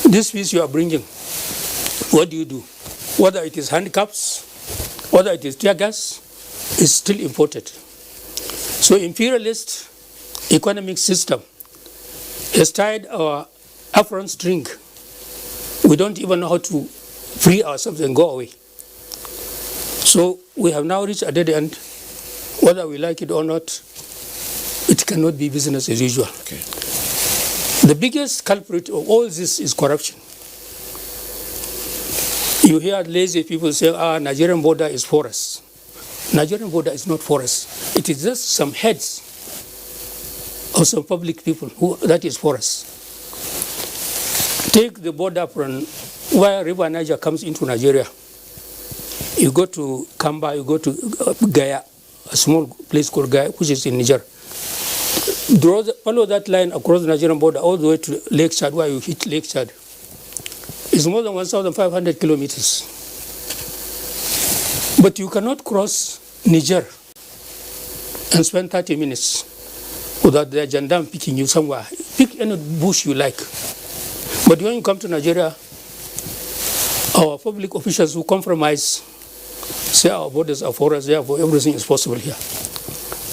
This peace you are bringing, what do? Whether it is handcuffs, whether it is tear gas, is still imported. So imperialist economic system has tied our apron string. We don't even know how to free ourselves and go away. So we have now reached a dead end. Whether we like it or not, it cannot be business as usual. Okay. The biggest culprit of all this is corruption. You hear lazy people say, Nigerian border is porous. Nigerian border is not porous. It is just some heads of some public people that is porous. Take the border from where River Niger comes into Nigeria. You go to Kamba, you go to Gaya, a small place called Gaya, which is in Niger. Follow that line across the Nigerian border all the way to Lake Chad, where you hit Lake Chad. It's more than 1,500 kilometers. But you cannot cross Niger and spend 30 minutes without the gendarme picking you somewhere. Pick any bush you like. But when you come to Nigeria, our public officials who compromise say our borders are for us, therefore everything is possible here.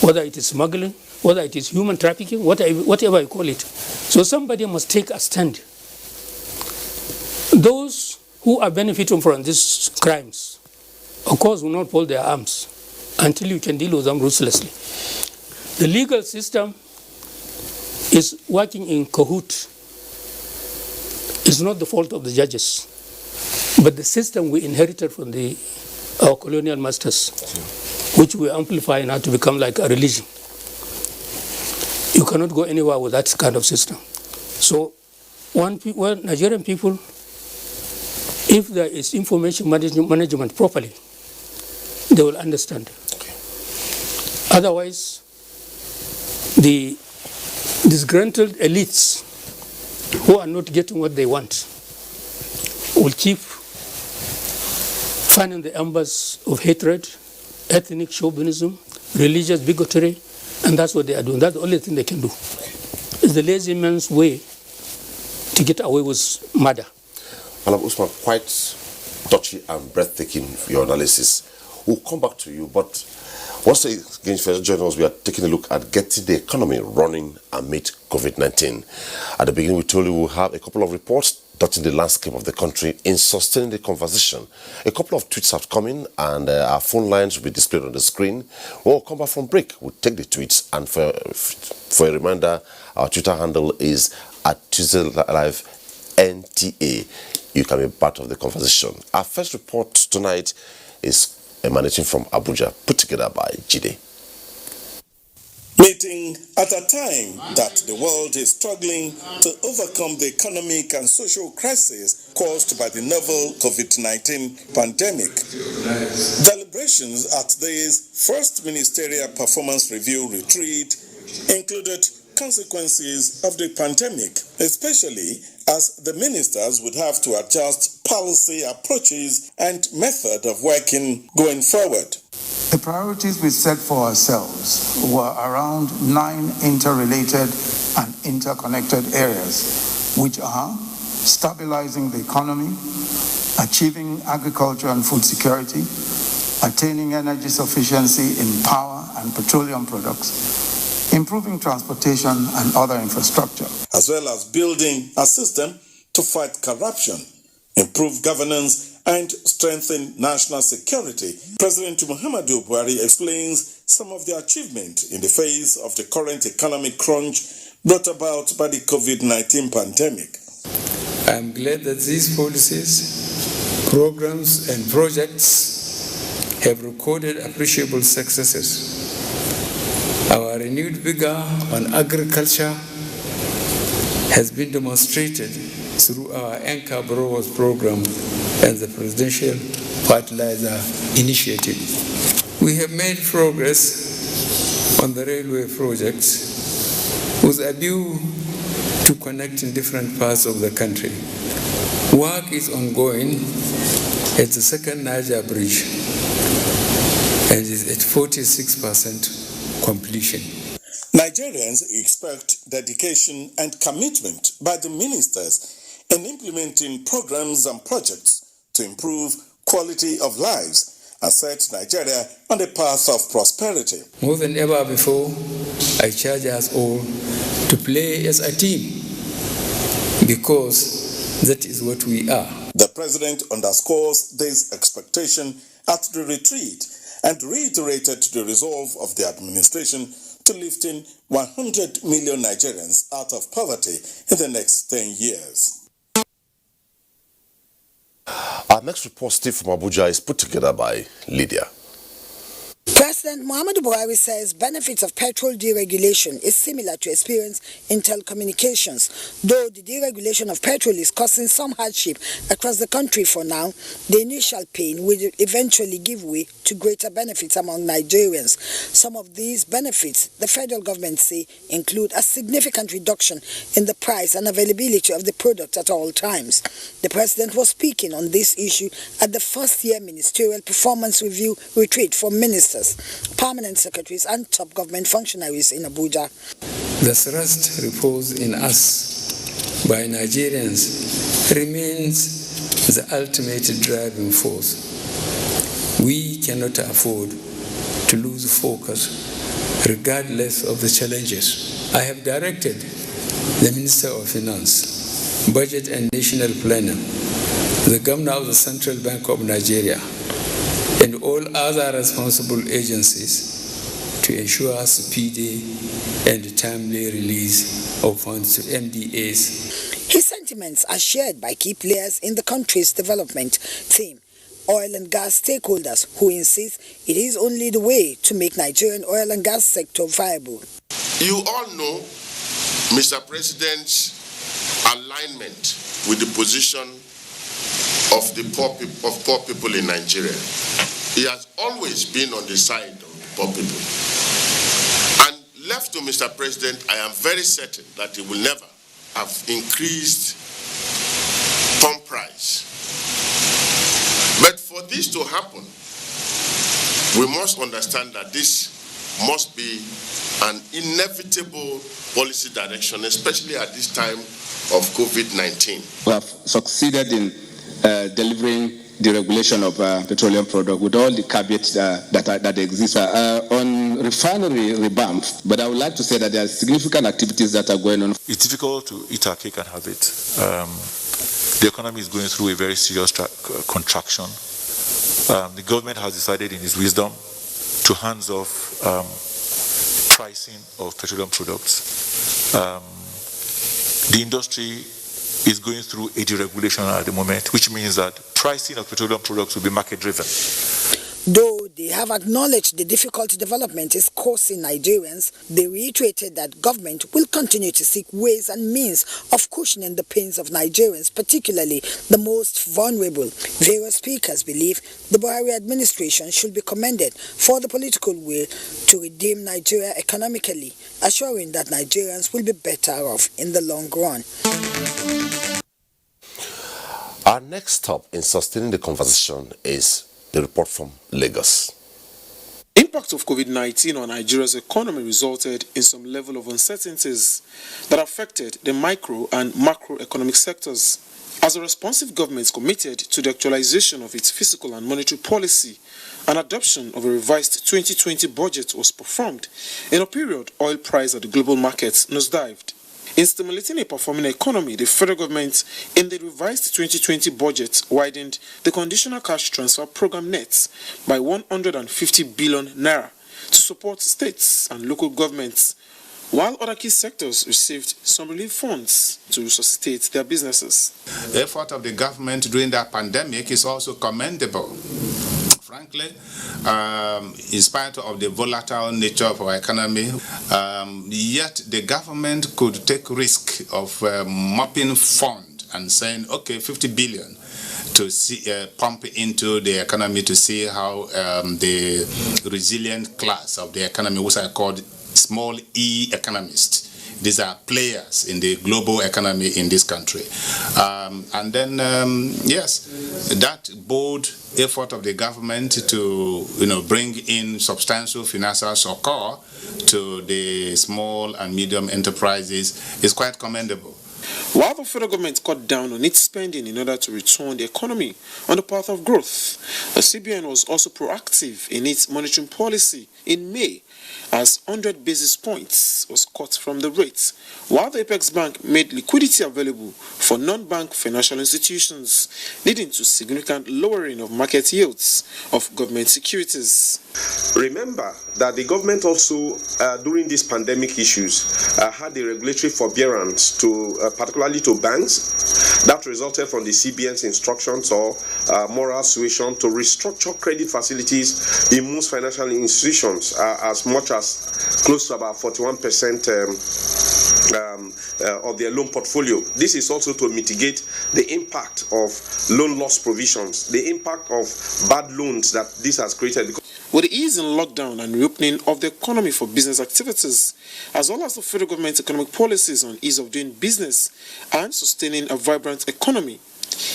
Whether it is smuggling, whether it is human trafficking, whatever you call it. So somebody must take a stand. Those who are benefiting from these crimes, of course, will not fold their arms until you can deal with them ruthlessly. The legal system is working in cahoot. It's not the fault of the judges, but the system we inherited from our colonial masters, which we amplify now to become like a religion. You cannot go anywhere with that kind of system. So, Nigerian people, if there is information management properly, they will understand. Okay. Otherwise, the disgruntled elites who are not getting what they want will keep fanning the embers of hatred, ethnic chauvinism, religious bigotry, and that's what they are doing. That's the only thing they can do. It's the lazy man's way to get away with murder. Madam Usman, quite touchy and breathtaking, your analysis. We'll come back to you, but once again, for journalists, we are taking a look at getting the economy running amid COVID-19. At the beginning, we told you we'll have a couple of reports dotting the landscape of the country in sustaining the conversation. A couple of tweets have come in, and our phone lines will be displayed on the screen. When we'll come back from break, we'll take the tweets, and for a reminder, our Twitter handle is @TuesdayLiveNTA. You can be part of the conversation. Our first report tonight is emanating from Abuja, put together by Jide. Meeting at a time that the world is struggling to overcome the economic and social crisis caused by the novel COVID-19 pandemic. Deliberations at this first ministerial performance review retreat included consequences of the pandemic, especially as the ministers would have to adjust policy approaches and method of working going forward. The priorities we set for ourselves were around 9 interrelated and interconnected areas, which are stabilizing the economy, achieving agriculture and food security, attaining energy sufficiency in power and petroleum products, improving transportation and other infrastructure, as well as building a system to fight corruption, improve governance, and strengthen national security. President Muhammadu Buhari explains some of the achievement in the face of the current economic crunch brought about by the COVID-19 pandemic. I'm glad that these policies, programs, and projects have recorded appreciable successes. Our renewed vigor on agriculture has been demonstrated through our Anchor Growers program and the Presidential Fertilizer Initiative. We have made progress on the railway projects with a view to connecting different parts of the country. Work is ongoing at the second Niger Bridge and is at 46% completion. Nigerians expect dedication and commitment by the ministers in implementing programs and projects to improve quality of lives and set Nigeria on the path of prosperity. More than ever before, I charge us all to play as a team because that is what we are. The president underscores this expectation at the retreat and reiterated the resolve of the administration to lifting 100 million Nigerians out of poverty in the next 10 years. Our next report, Steve from Abuja, is put together by Lydia. President Muhammadu Buhari says benefits of petrol deregulation is similar to experience in telecommunications. Though the deregulation of petrol is causing some hardship across the country for now, the initial pain will eventually give way to greater benefits among Nigerians. Some of these benefits, the federal government say, include a significant reduction in the price and availability of the product at all times. The president was speaking on this issue at the first-year ministerial performance review retreat for ministers, permanent secretaries and top government functionaries in Abuja. The thrust reposed in us by Nigerians remains the ultimate driving force. We cannot afford to lose focus regardless of the challenges. I have directed the Minister of Finance, Budget and National Planning, the Governor of the Central Bank of Nigeria, and all other responsible agencies to ensure speedy and timely release of funds to MDAs. His sentiments are shared by key players in the country's development team, oil and gas stakeholders who insist it is only the way to make Nigerian oil and gas sector viable. You all know Mr. President's alignment with the position of the poor people in Nigeria. He has always been on the side of the poor people. And left to Mr. President, I am very certain that he will never have increased pump price. But for this to happen, we must understand that this must be an inevitable policy direction, especially at this time of COVID-19. We have succeeded in delivering deregulation of petroleum product with all the caveats that exist on refinery revamp. But I would like to say that there are significant activities that are going on. It's difficult to eat our cake and have it. The economy is going through a very serious contraction. The government has decided in its wisdom to hands off pricing of petroleum products. The industry is going through a deregulation at the moment, which means that pricing of petroleum products will be market-driven. Though they have acknowledged the difficult development is causing Nigerians, they reiterated that government will continue to seek ways and means of cushioning the pains of Nigerians, particularly the most vulnerable. Various speakers believe the Buhari administration should be commended for the political will to redeem Nigeria economically, assuring that Nigerians will be better off in the long run. Our next stop in sustaining the conversation is the report from Lagos. Impact of COVID-19 on Nigeria's economy resulted in some level of uncertainties that affected the micro and macroeconomic sectors. As a responsive government committed to the actualization of its fiscal and monetary policy, an adoption of a revised 2020 budget was performed in a period oil price at the global markets nosedived. In stimulating a performing economy, the federal government, in the revised 2020 budget, widened the conditional cash transfer program nets by 150 billion naira to support states and local governments, while other key sectors received some relief funds to resuscitate their businesses. The effort of the government during that pandemic is also commendable. Frankly, in spite of the volatile nature of our economy, yet the government could take risk of mopping fund and saying, okay, 50 billion to pump into the economy to see how the resilient class of the economy, which I called small e economists. These are players in the global economy in this country. And then, yes, that bold effort of the government to, bring in substantial financial support to the small and medium enterprises is quite commendable. While the federal government cut down on its spending in order to return the economy on the path of growth, the CBN was also proactive in its monetary policy in May, as 100 basis points was cut from the rate, while the Apex Bank made liquidity available for non-bank financial institutions, leading to significant lowering of market yields of government securities. Remember that the government also, during these pandemic issues, had the regulatory forbearance to, particularly to banks, that resulted from the CBN's instructions or moral suasion to restructure credit facilities in most financial institutions as much as close to about 41% of their loan portfolio. This is also to mitigate the impact of loan loss provisions, the impact of bad loans that this has created. With the ease in lockdown and reopening of the economy for business activities, as well as the federal government's economic policies on ease of doing business and sustaining a vibrant economy,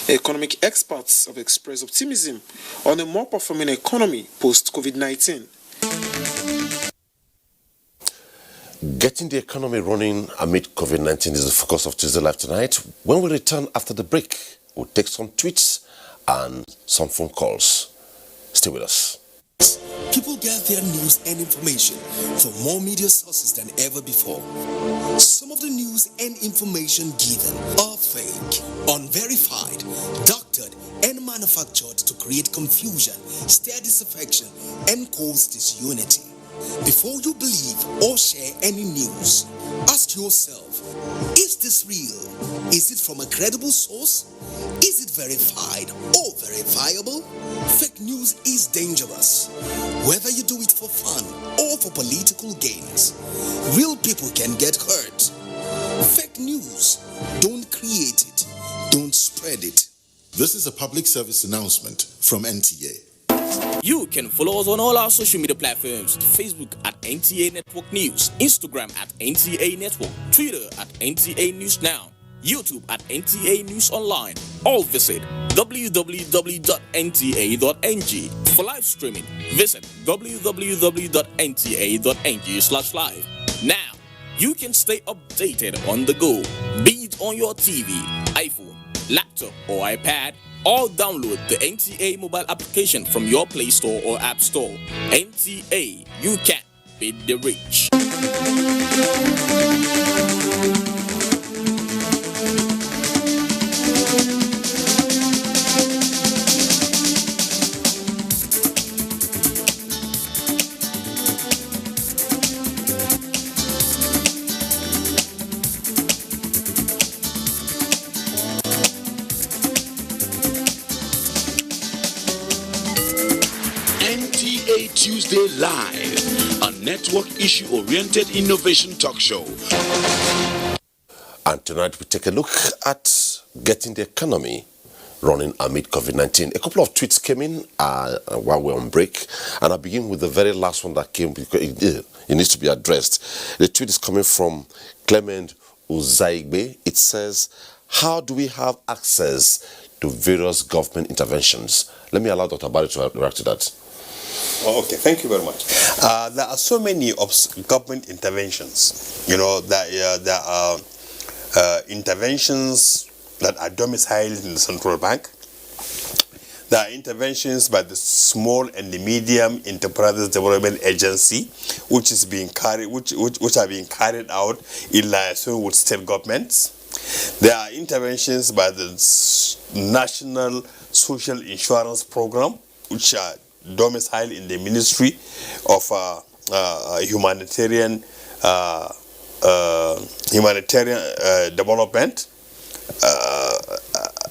economic experts have expressed optimism on a more performing economy post-COVID-19. Getting the economy running amid COVID-19 is the focus of Tuesday Live tonight. When we return after the break, we'll take some tweets and some phone calls. Stay with us. People get their news and information from more media sources than ever before. Some of the news and information given are fake, unverified, doctored, and manufactured to create confusion, stir disaffection, and cause disunity. Before you believe or share any news, ask yourself, is this real? Is it from a credible source? Is it verified or verifiable? Fake news is dangerous, whether you do it for fun or for political gains. Real people can get hurt. Fake news, don't create it, don't spread it. This is a public service announcement from NTA. You can follow us on all our social media platforms: Facebook at NTA Network News, Instagram at NTA Network, Twitter at NTA News Now, YouTube at NTA News Online, or visit www.nta.ng. For live streaming, visit www.nta.ng/live. Now, you can stay updated on the go, be it on your TV, iPhone, laptop, or iPad, or download the NTA mobile application from your Play Store or App Store. NTA, you can beat the rich. Tuesday Live, a network issue-oriented innovation talk show. And tonight we take a look at getting the economy running amid COVID-19. A couple of tweets came in while we're on break, and I'll begin with the very last one that came because it needs to be addressed. The tweet is coming from Clement Uzaigbe. It says, how do we have access to various government interventions? Let me allow Dr. Barry to react to that. Okay, thank you very much. There are so many government interventions. There are interventions that are domiciled in the central bank. There are interventions by the Small and the Medium Enterprises Development Agency, which are being carried out in liaison with state governments. There are interventions by the National Social Insurance Program, which are domiciled in the Ministry of humanitarian development,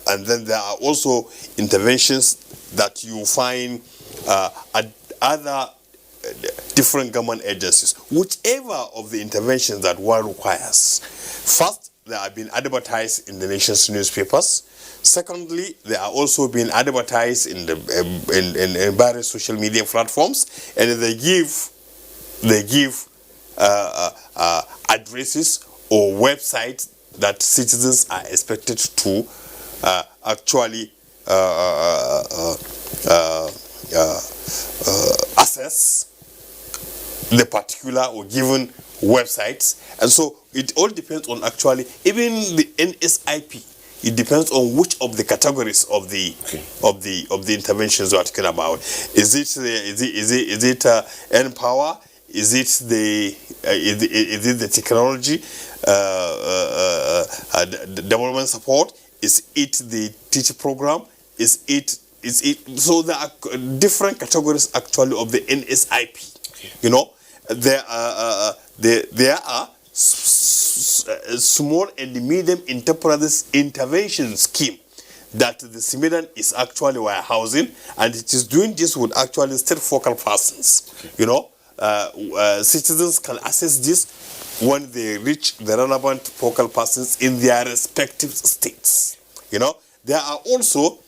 and then there are also interventions that you find at other different government agencies. Whichever of the interventions that one requires, first, they are being advertised in the nation's newspapers. Secondly, they are also being advertised in the in various social media platforms, and they give addresses or websites that citizens are expected to actually access the particular or given websites. And so it all depends on actually even the NSIP. It depends on which of the categories of the interventions we're talking about. Is it N-Power? Is it the technology development support? Is it the teacher program? Is it so there are different categories actually of the NSIP. Okay. You know, there are small and medium enterprises intervention scheme that the CIMIDAN is actually warehousing, and it is doing this with actually state focal persons. Okay. You know, citizens can access this when they reach the relevant focal persons in their respective states. You know, there are also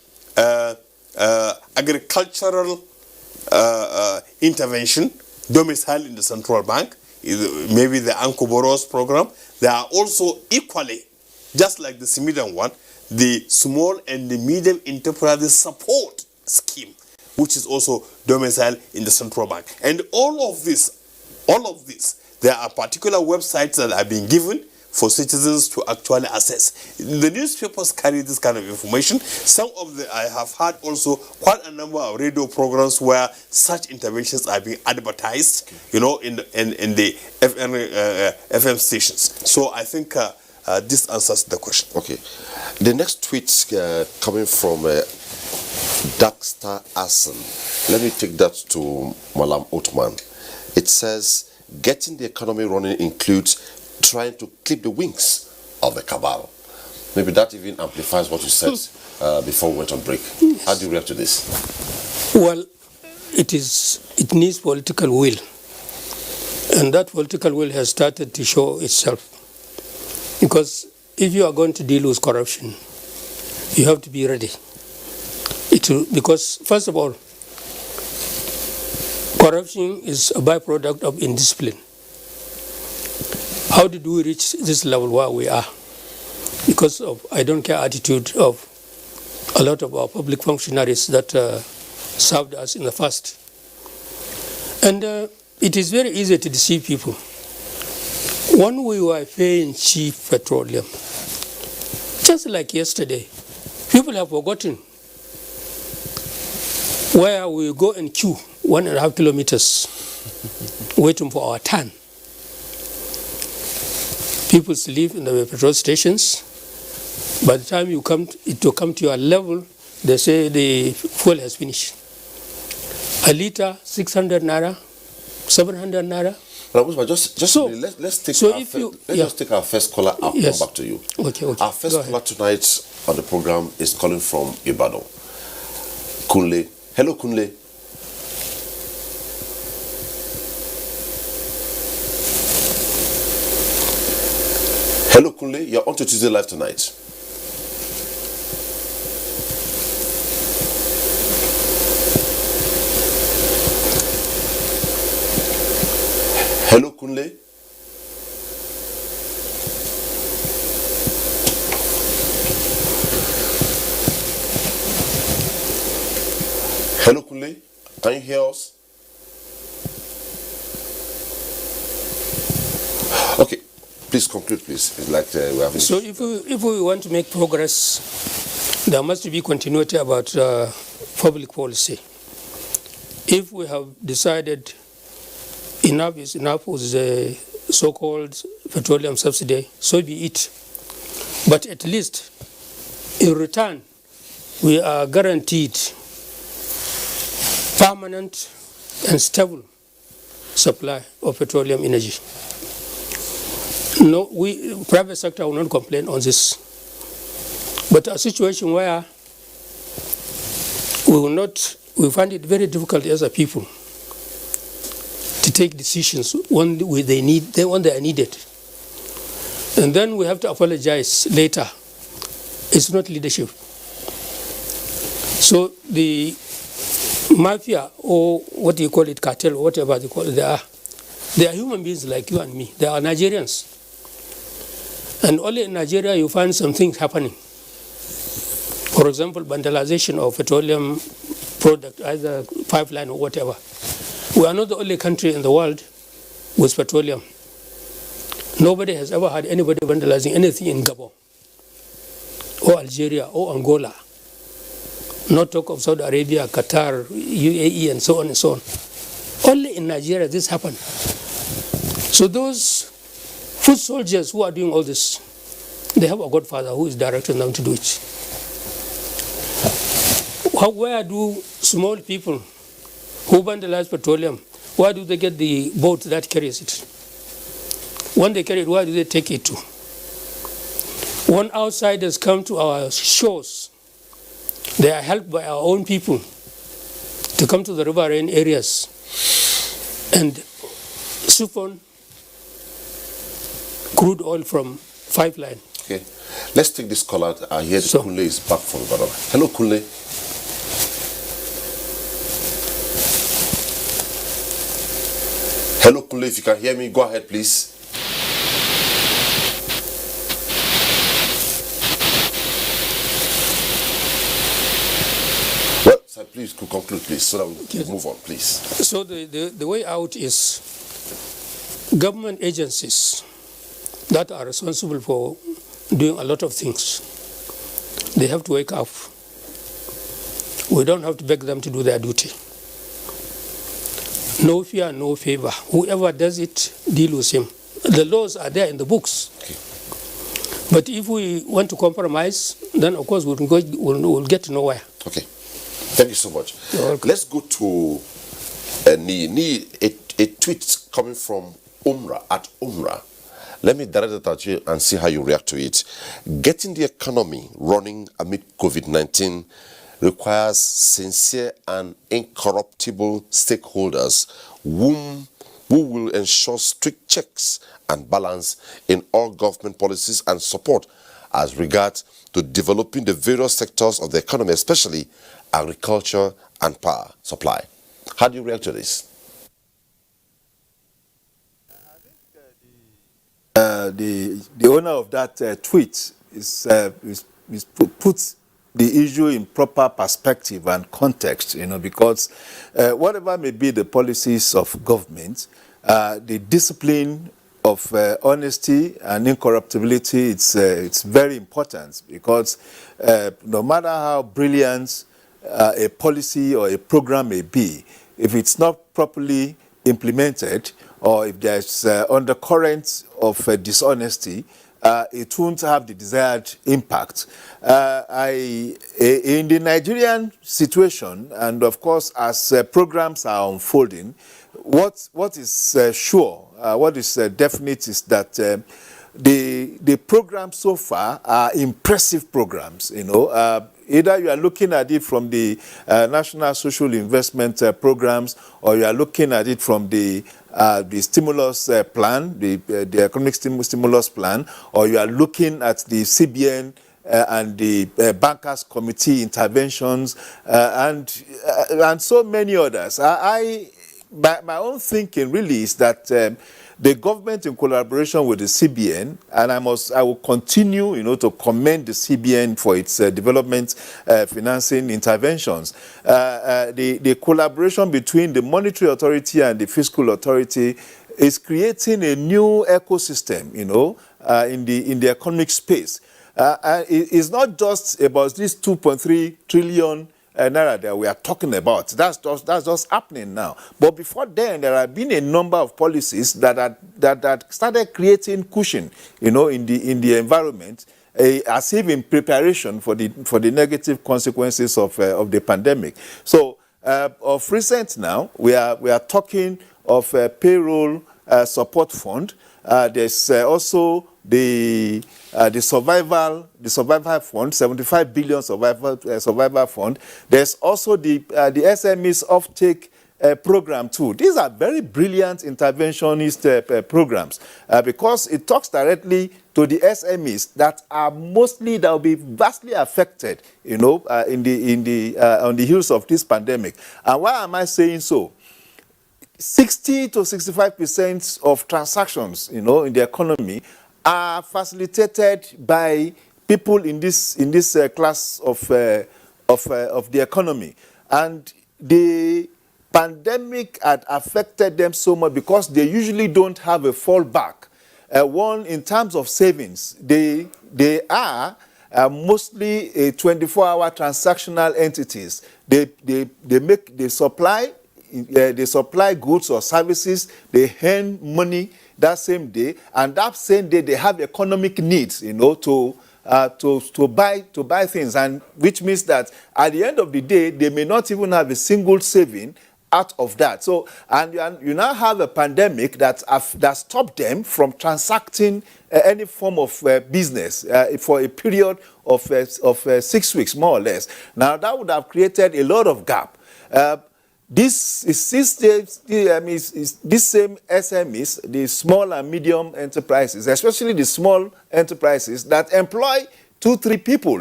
agricultural intervention domicile in the central bank, maybe the Ankoboros program. There are also equally, just like the CIMIDAN one, the small and the medium enterprises support scheme, which is also domiciled in the central bank. And all of this, there are particular websites that are being given for citizens to actually access. The newspapers carry this kind of information. Some of the, I have had also quite a number of radio programs where such interventions are being advertised, you know, in the FM stations. So I think this answers the question. Okay. The next tweet coming from Darkstar Asen. Let me take that to Malam Othman. It says, getting the economy running includes trying to clip the wings of the cabal. Maybe that even amplifies what you said before we went on break. Yes. How do you react to this? Well, it needs political will. And that political will has started to show itself. Because if you are going to deal with corruption, you have to be ready. Because, first of all, corruption is a byproduct of indiscipline. How did we reach this level where we are? Because of I don't care attitude of a lot of our public functionaries that served us in the past. And it is very easy to deceive people. When we were paying cheap petroleum, just like yesterday, people have forgotten where we go and queue 1.5 kilometers waiting for our turn. People sleep in the petrol stations. By the time it will come to your level, they say the fuel has finished. A liter, 600 naira, 700 naira. Let's take our first caller. I'll come back to you. Okay. Our first caller tonight on the program is calling from Ibadan. Kunle. Hello, Kunle. Hello, Kunle. You're on to Tuesday Live tonight. Hello, Kunle. Hello, Kunle. Can you hear us? Okay. Please conclude, please. It's like we're having... So if we want to make progress, there must be continuity about public policy. If we have decided enough is enough with the so-called petroleum subsidy, so be it. But at least, in return, we are guaranteed permanent and stable supply of petroleum energy. No, private sector will not complain on this. But a situation where we find it very difficult as a people to take decisions when they are needed. And then we have to apologize later. It's not leadership. So the mafia, or what do you call it, cartel, or whatever they call it, they are human beings like you and me. They are Nigerians. And only in Nigeria you find some things happening. For example, vandalization of petroleum product, either pipeline or whatever. We are not the only country in the world with petroleum. Nobody has ever had anybody vandalizing anything in Gabon, or Algeria, or Angola. Not talk of Saudi Arabia, Qatar, UAE, and so on and so on. Only in Nigeria this happened. So those foot soldiers who are doing all this, they have a godfather who is directing them to do it. Where do small people who vandalize petroleum, where do they get the boat that carries it? When they carry it, where do they take it to? When outsiders come to our shores, they are helped by our own people to come to the riverine areas and siphon crude oil from pipeline. Okay, let's take this caller. I hear Kunle is back from Ghana. Hello, Kunle. Hello, Kunle. If you can hear me, go ahead, please. Well, sir, please conclude, please, so that we can move on, please. So the way out is government agencies that are responsible for doing a lot of things. They have to wake up. We don't have to beg them to do their duty. No fear, no favor. Whoever does it, deal with him. The laws are there in the books. Okay. But if we want to compromise, then of course we'll get nowhere. Okay. Thank you so much. Let's go to a tweet coming from Umrah, at Umrah. Let me direct it at you and see how you react to it. Getting the economy running amid COVID-19 requires sincere and incorruptible stakeholders who will ensure strict checks and balance in all government policies and support as regards to developing the various sectors of the economy, especially agriculture and power supply. How do you react to this? The owner of that tweet puts the issue in proper perspective and context, because whatever may be the policies of government, the discipline of honesty and incorruptibility, it's very important, because no matter how brilliant a policy or a program may be, if it's not properly implemented, or if there's undercurrent of dishonesty, it won't have the desired impact. In the Nigerian situation, and of course as programs are unfolding, what is sure, what is definite is that the programs so far are impressive programs. Either you are looking at it from the National Social Investment Programs, or you are looking at it from the stimulus plan, the economic stimulus plan, or you are looking at the CBN and the Bankers Committee interventions, and so many others. My own thinking really is that the government, in collaboration with the CBN, and I will continue, to commend the CBN for its development financing interventions. The collaboration between the monetary authority and the fiscal authority is creating a new ecosystem, in the economic space. It's not just about this 2.3 trillion naira that we are talking about. That's just happening now. But before then, there have been a number of policies that started creating cushion, in the environment, as if in preparation for the negative consequences of the pandemic. So, of recent now, we are talking of payroll support fund. There's also the survival fund, 75 billion survival fund. There's also the SMEs offtake program too. These are very brilliant interventionist programs because it talks directly to the SMEs that will be vastly affected, on the heels of this pandemic. And why am I saying so? 60 to 65% of transactions, in the economy are facilitated by people in this class of the economy, and the pandemic had affected them so much because they usually don't have a fallback. One, in terms of savings, they are mostly a 24-hour transactional entities. They supply goods or services, they earn money that same day, and that same day they have economic needs, to buy things, and which means that at the end of the day they may not even have a single saving out of that. So, and you now have a pandemic that stopped them from transacting any form of business for a period of 6 weeks, more or less. Now that would have created a lot of gap. This same SMEs, the small and medium enterprises, especially the small enterprises that employ 2-3 people,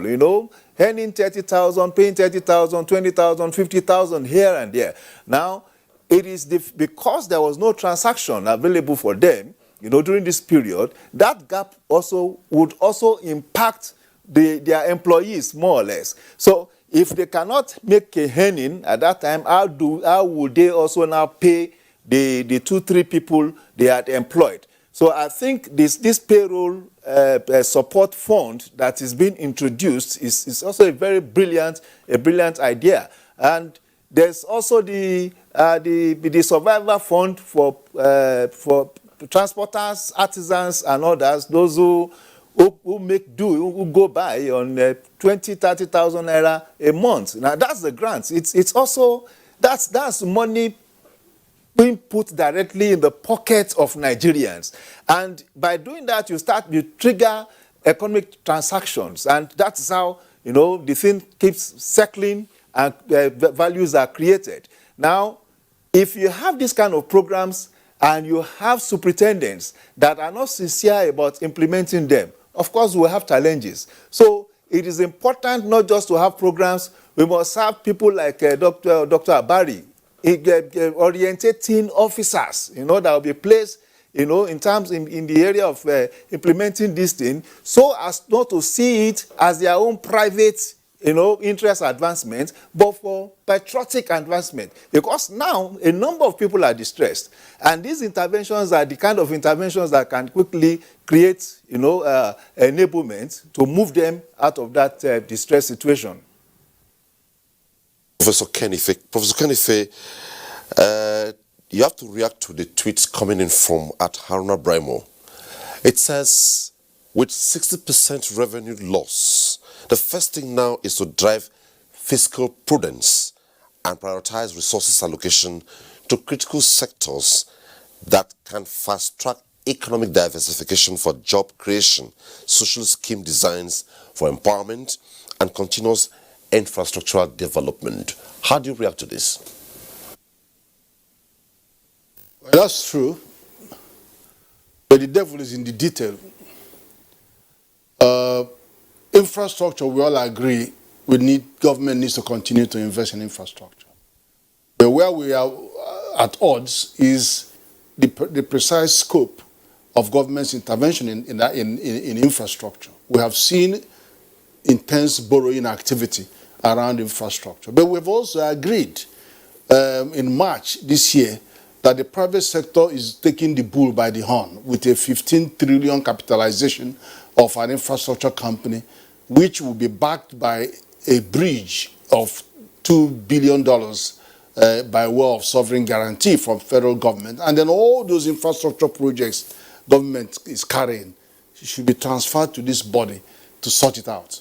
earning 30,000, paying 30,000, 20,000, 50,000 here and there. Now, it is because there was no transaction available for them, during this period, that gap would also impact their employees more or less. So, if they cannot make a earning at that time, how would they also now pay the 2-3 people they had employed? So I think this payroll support fund that is being introduced is also a very brilliant idea. And there's also the survival fund for transporters, artisans, and others, those who make do, who go by on 20,000-30,000 naira a month. Now that's the grant. It's also that's money being put directly in the pockets of Nigerians, and by doing that you trigger economic transactions, and that's how the thing keeps circling and values are created. Now, if you have this kind of programs and you have superintendents that are not sincere about implementing them, of course we'll have challenges. So it is important not just to have programs, we must have people like Dr. Abari, orientating officers, that will be placed, in the area of implementing this thing, so as not to see it as their own private, interest advancement, but for patriotic advancement. Because now a number of people are distressed, and these interventions are the kind of interventions that can quickly create, enablement to move them out of that distress situation. Professor Kenife, you have to react to the tweets coming in from Haruna Brimo. It says, with 60% revenue loss, the first thing now is to drive fiscal prudence and prioritize resources allocation to critical sectors that can fast-track economic diversification for job creation, social scheme designs for empowerment, and continuous infrastructural development. How do you react to this? Well, that's true, but the devil is in the detail. Infrastructure, we all agree, government needs to continue to invest in infrastructure. But where we are at odds is the precise scope of government's intervention in infrastructure. We have seen intense borrowing activity around infrastructure. But we've also agreed in March this year that the private sector is taking the bull by the horn with a 15 trillion capitalization of an infrastructure company, which will be backed by a bridge of $2 billion by way of sovereign guarantee from federal government. And then all those infrastructure projects government is carrying should be transferred to this body to sort it out.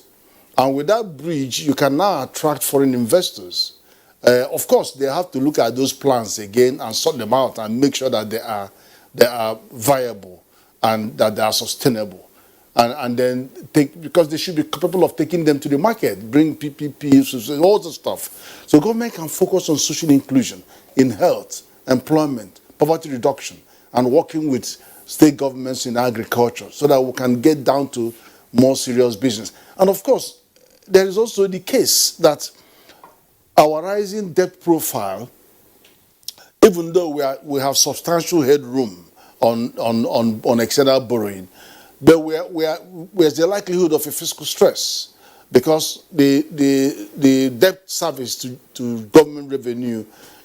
And with that bridge, you can now attract foreign investors. Of course, they have to look at those plans again and sort them out and make sure that they are viable and that they are sustainable. And then because they should be capable of taking them to the market, bring PPPs, all the stuff. So government can focus on social inclusion in health, employment, poverty reduction, and working with state governments in agriculture so that we can get down to more serious business. And of course, there is also the case that our rising debt profile, even though we have substantial headroom on external borrowing, but there's the likelihood of a fiscal stress because the debt service to government revenue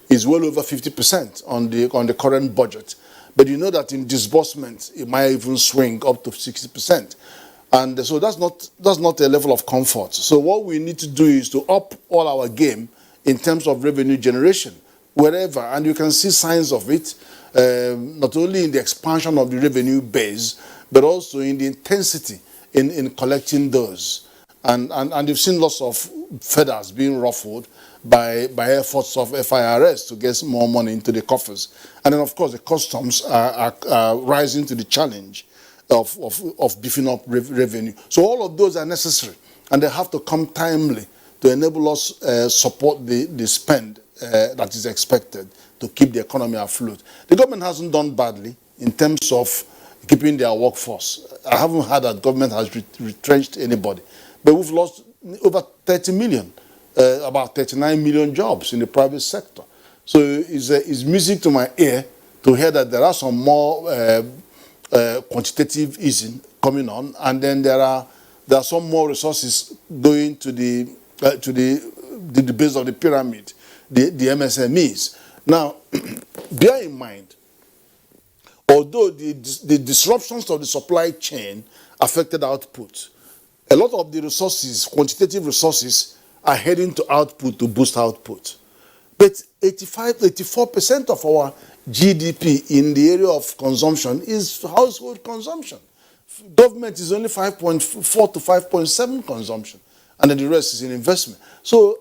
is well over 50% on the current budget. But you know that in disbursement, it might even swing up to 60%. And so that's not a level of comfort. So what we need to do is to up all our game in terms of revenue generation, wherever. And you can see signs of it, not only in the expansion of the revenue base, but also in the intensity in collecting those. And you've seen lots of feathers being ruffled by efforts of FIRS to get more money into the coffers. And then, of course, the customs are rising to the challenge of beefing up revenue. So all of those are necessary, and they have to come timely to enable us support the spend that is expected to keep the economy afloat. The government hasn't done badly in terms of keeping their workforce. I haven't heard that government has retrenched anybody. But we've lost over 30 million, about 39 million jobs in the private sector. So it's music to my ear to hear that there are some more quantitative easing coming on, and then there are some more resources going to the base of the pyramid, the MSMEs. Now, bear in mind, although the disruptions of the supply chain affected output, a lot of the resources, quantitative resources, are heading to output to boost output. But 84% of our GDP in the area of consumption is household consumption. Government is only 5.4 to 5.7 consumption, and then the rest is in investment. So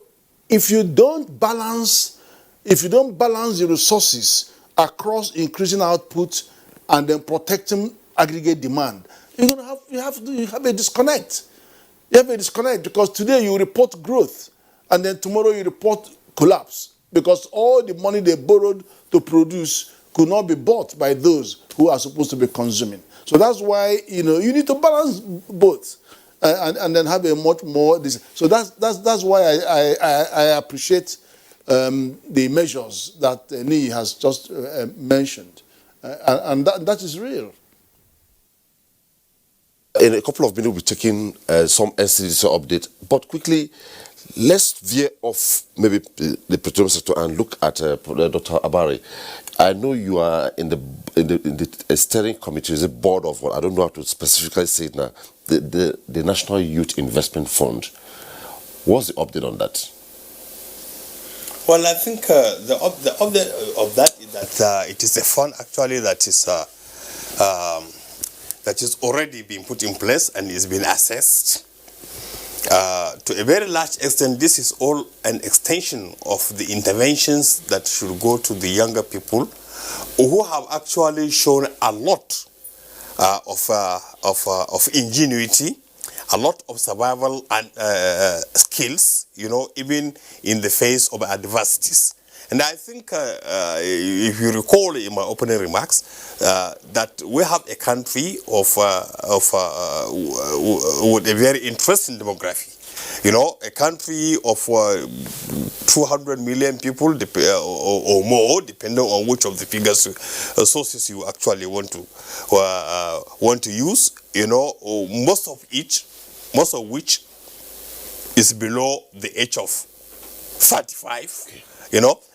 if you don't balance the resources across increasing output and then protecting aggregate demand, you have a disconnect. You have a disconnect because today you report growth and then tomorrow you report collapse because all the money they borrowed to produce could not be bought by those who are supposed to be consuming. So that's why you need to balance both and then have a much more. So that's why I appreciate the measures that NIE has just mentioned, and that is real. In a couple of minutes, we'll be taking some NCDC update. But quickly, let's veer off maybe the petroleum sector and look at Dr. Abari. I know you are in the steering committee, the board of what I don't know how to specifically say it now, the National Youth Investment Fund. What's the update on that? Well, I think the update of that is that it is a fund actually that is already being put in place and is being assessed. To a very large extent, this is all an extension of the interventions that should go to the younger people who have actually shown a lot of ingenuity, a lot of survival and skills, even in the face of adversities. And I think, if you recall in my opening remarks, that we have a country with a very interesting demography. A country of 200 million people or more, depending on which of the figures sources you actually want to use. Most of which is below the age of 35. Okay.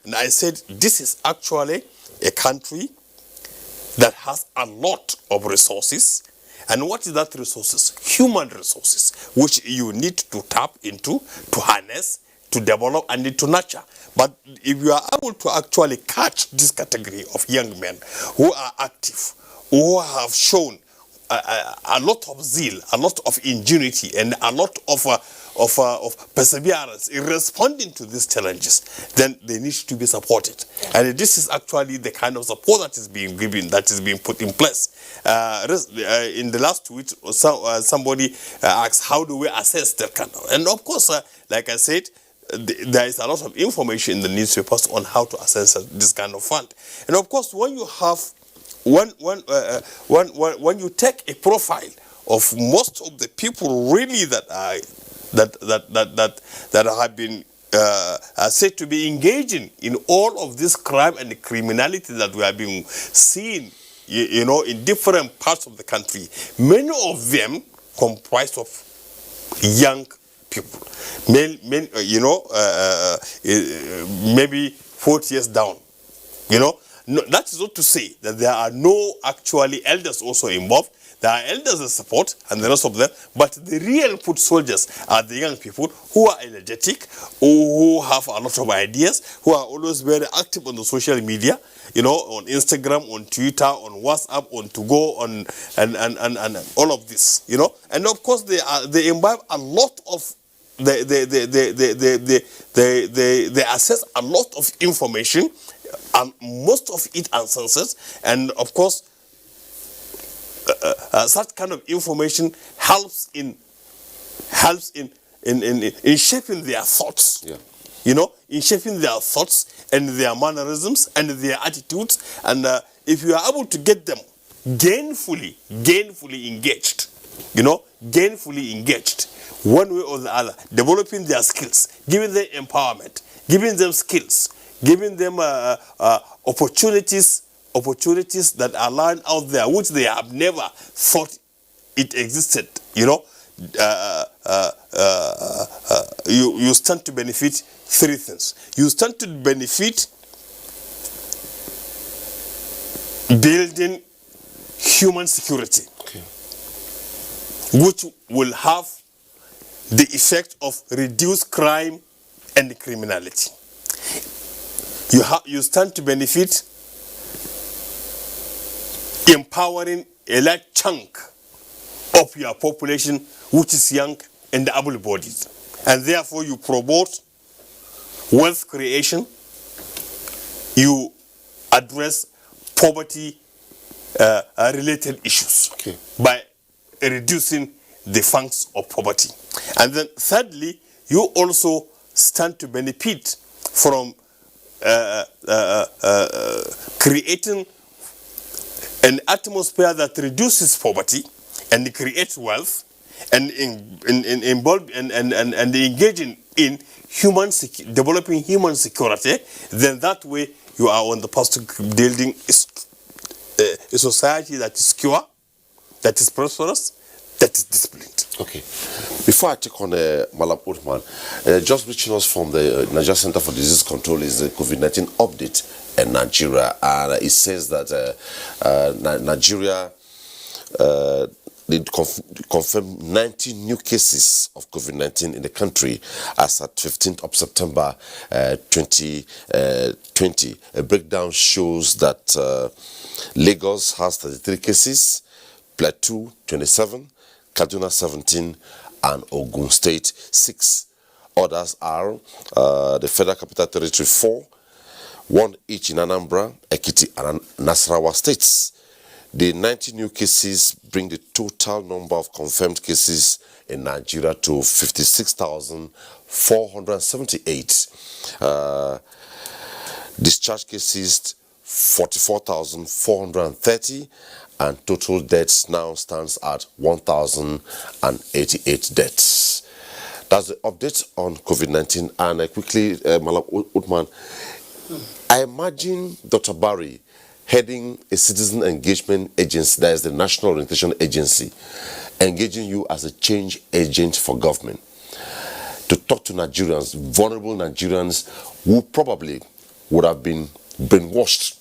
And I said, this is actually a country that has a lot of resources. And what is that resources? Human resources, which you need to tap into, to harness, to develop, and to nurture. But if you are able to actually catch this category of young men who are active, who have shown a lot of zeal, a lot of ingenuity, and a lot of perseverance in responding to these challenges, then they need to be supported. And this is actually the kind of support that is being given, that is being put in place. In the last tweet, somebody asked, how do we assess that kind of? And of course, like I said, there is a lot of information in the newspapers on how to assess this kind of fund. And of course, when you have when you take a profile of most of the people really that have been said to be engaging in all of this crime and criminality that we have been seeing, you know, in different parts of the country, many of them comprised of young people, maybe 40 years down, you know. No, that is not to say that there are no actually elders also involved. There are elders that support and the rest of them, but the real foot soldiers are the young people who are energetic, who have a lot of ideas, who are always very active on the social media, you know, on Instagram, on Twitter, on WhatsApp, on To Go, on and all of this, you know. And of course they imbibe a lot of they assess a lot of information, and most of it uncensored, and of course such kind of information helps in shaping their thoughts. Yeah. You know, in shaping their thoughts and their mannerisms and their attitudes, and if you are able to get them gainfully engaged, you know, gainfully engaged, one way or the other, developing their skills, giving them empowerment, giving them skills, giving them opportunities that are lying out there, which they have never thought it existed, you know, you stand to benefit three things. You stand to benefit building human security, okay, which will have the effect of reduced crime and criminality. You stand to benefit empowering a large chunk of your population which is young and able-bodied, and therefore you promote wealth creation, you address poverty related issues, okay, by reducing the funds of poverty. And then thirdly, you also stand to benefit from creating an atmosphere that reduces poverty and creates wealth, and engaging in developing human security. Then that way you are on the path to building a society that is secure, that is prosperous, that is disciplined. Okay. Before I take on Malam Uthman, just reaching us from the Nigeria Center for Disease Control is the COVID-19 update in Nigeria, and it says that Nigeria confirmed 90 new cases of COVID-19 in the country as at 15th of September 2020. A breakdown shows that Lagos has 33 cases, Plateau 27, Kaduna 17, and Ogun State 6. Others are the Federal Capital Territory 4, 1 each in Anambra, Ekiti, and Nasarawa states. The 90 new cases bring the total number of confirmed cases in Nigeria to 56,478. Discharge cases 44,430, and total deaths now stands at 1,088 deaths. That's the update on COVID-19. And quickly, Malam Uthman, I imagine Dr. Barry heading a citizen engagement agency, that is the National Orientation Agency, engaging you as a change agent for government to talk to Nigerians, vulnerable Nigerians who probably would have been brainwashed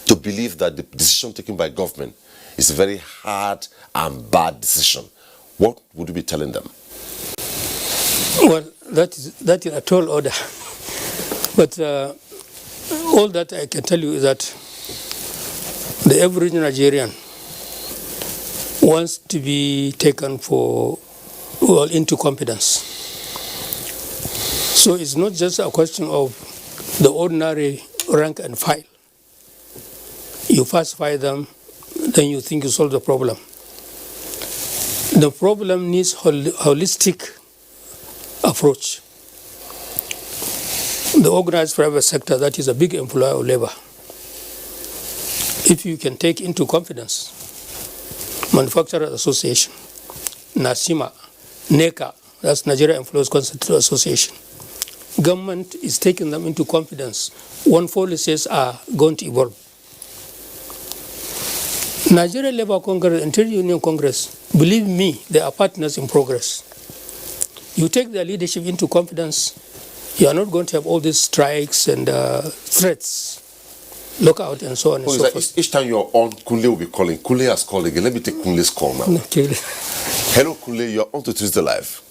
to believe that the decision taken by government is a very hard and bad decision. What would you be telling them? Well, that is a tall order. But all that I can tell you is that the average Nigerian wants to be taken into confidence. So it's not just a question of the ordinary rank and file. You pacify them, then you think you solve the problem. The problem needs holistic approach. The organized private sector, that is a big employer of labor. If you can take into confidence Manufacturers Association, NASIMA, NECA, that's Nigeria Employees Constitutive Association, government is taking them into confidence when policies are going to evolve. Nigeria Labour Congress and Trade Union Congress, believe me, they are partners in progress. You take their leadership into confidence, you are not going to have all these strikes and threats, lockout and so on and so forth. Each time you're on, Kunle will be calling. Kunle has called again. Let me take Kunle's call now. Okay. Hello, Kunle. You're on to Tuesday Live.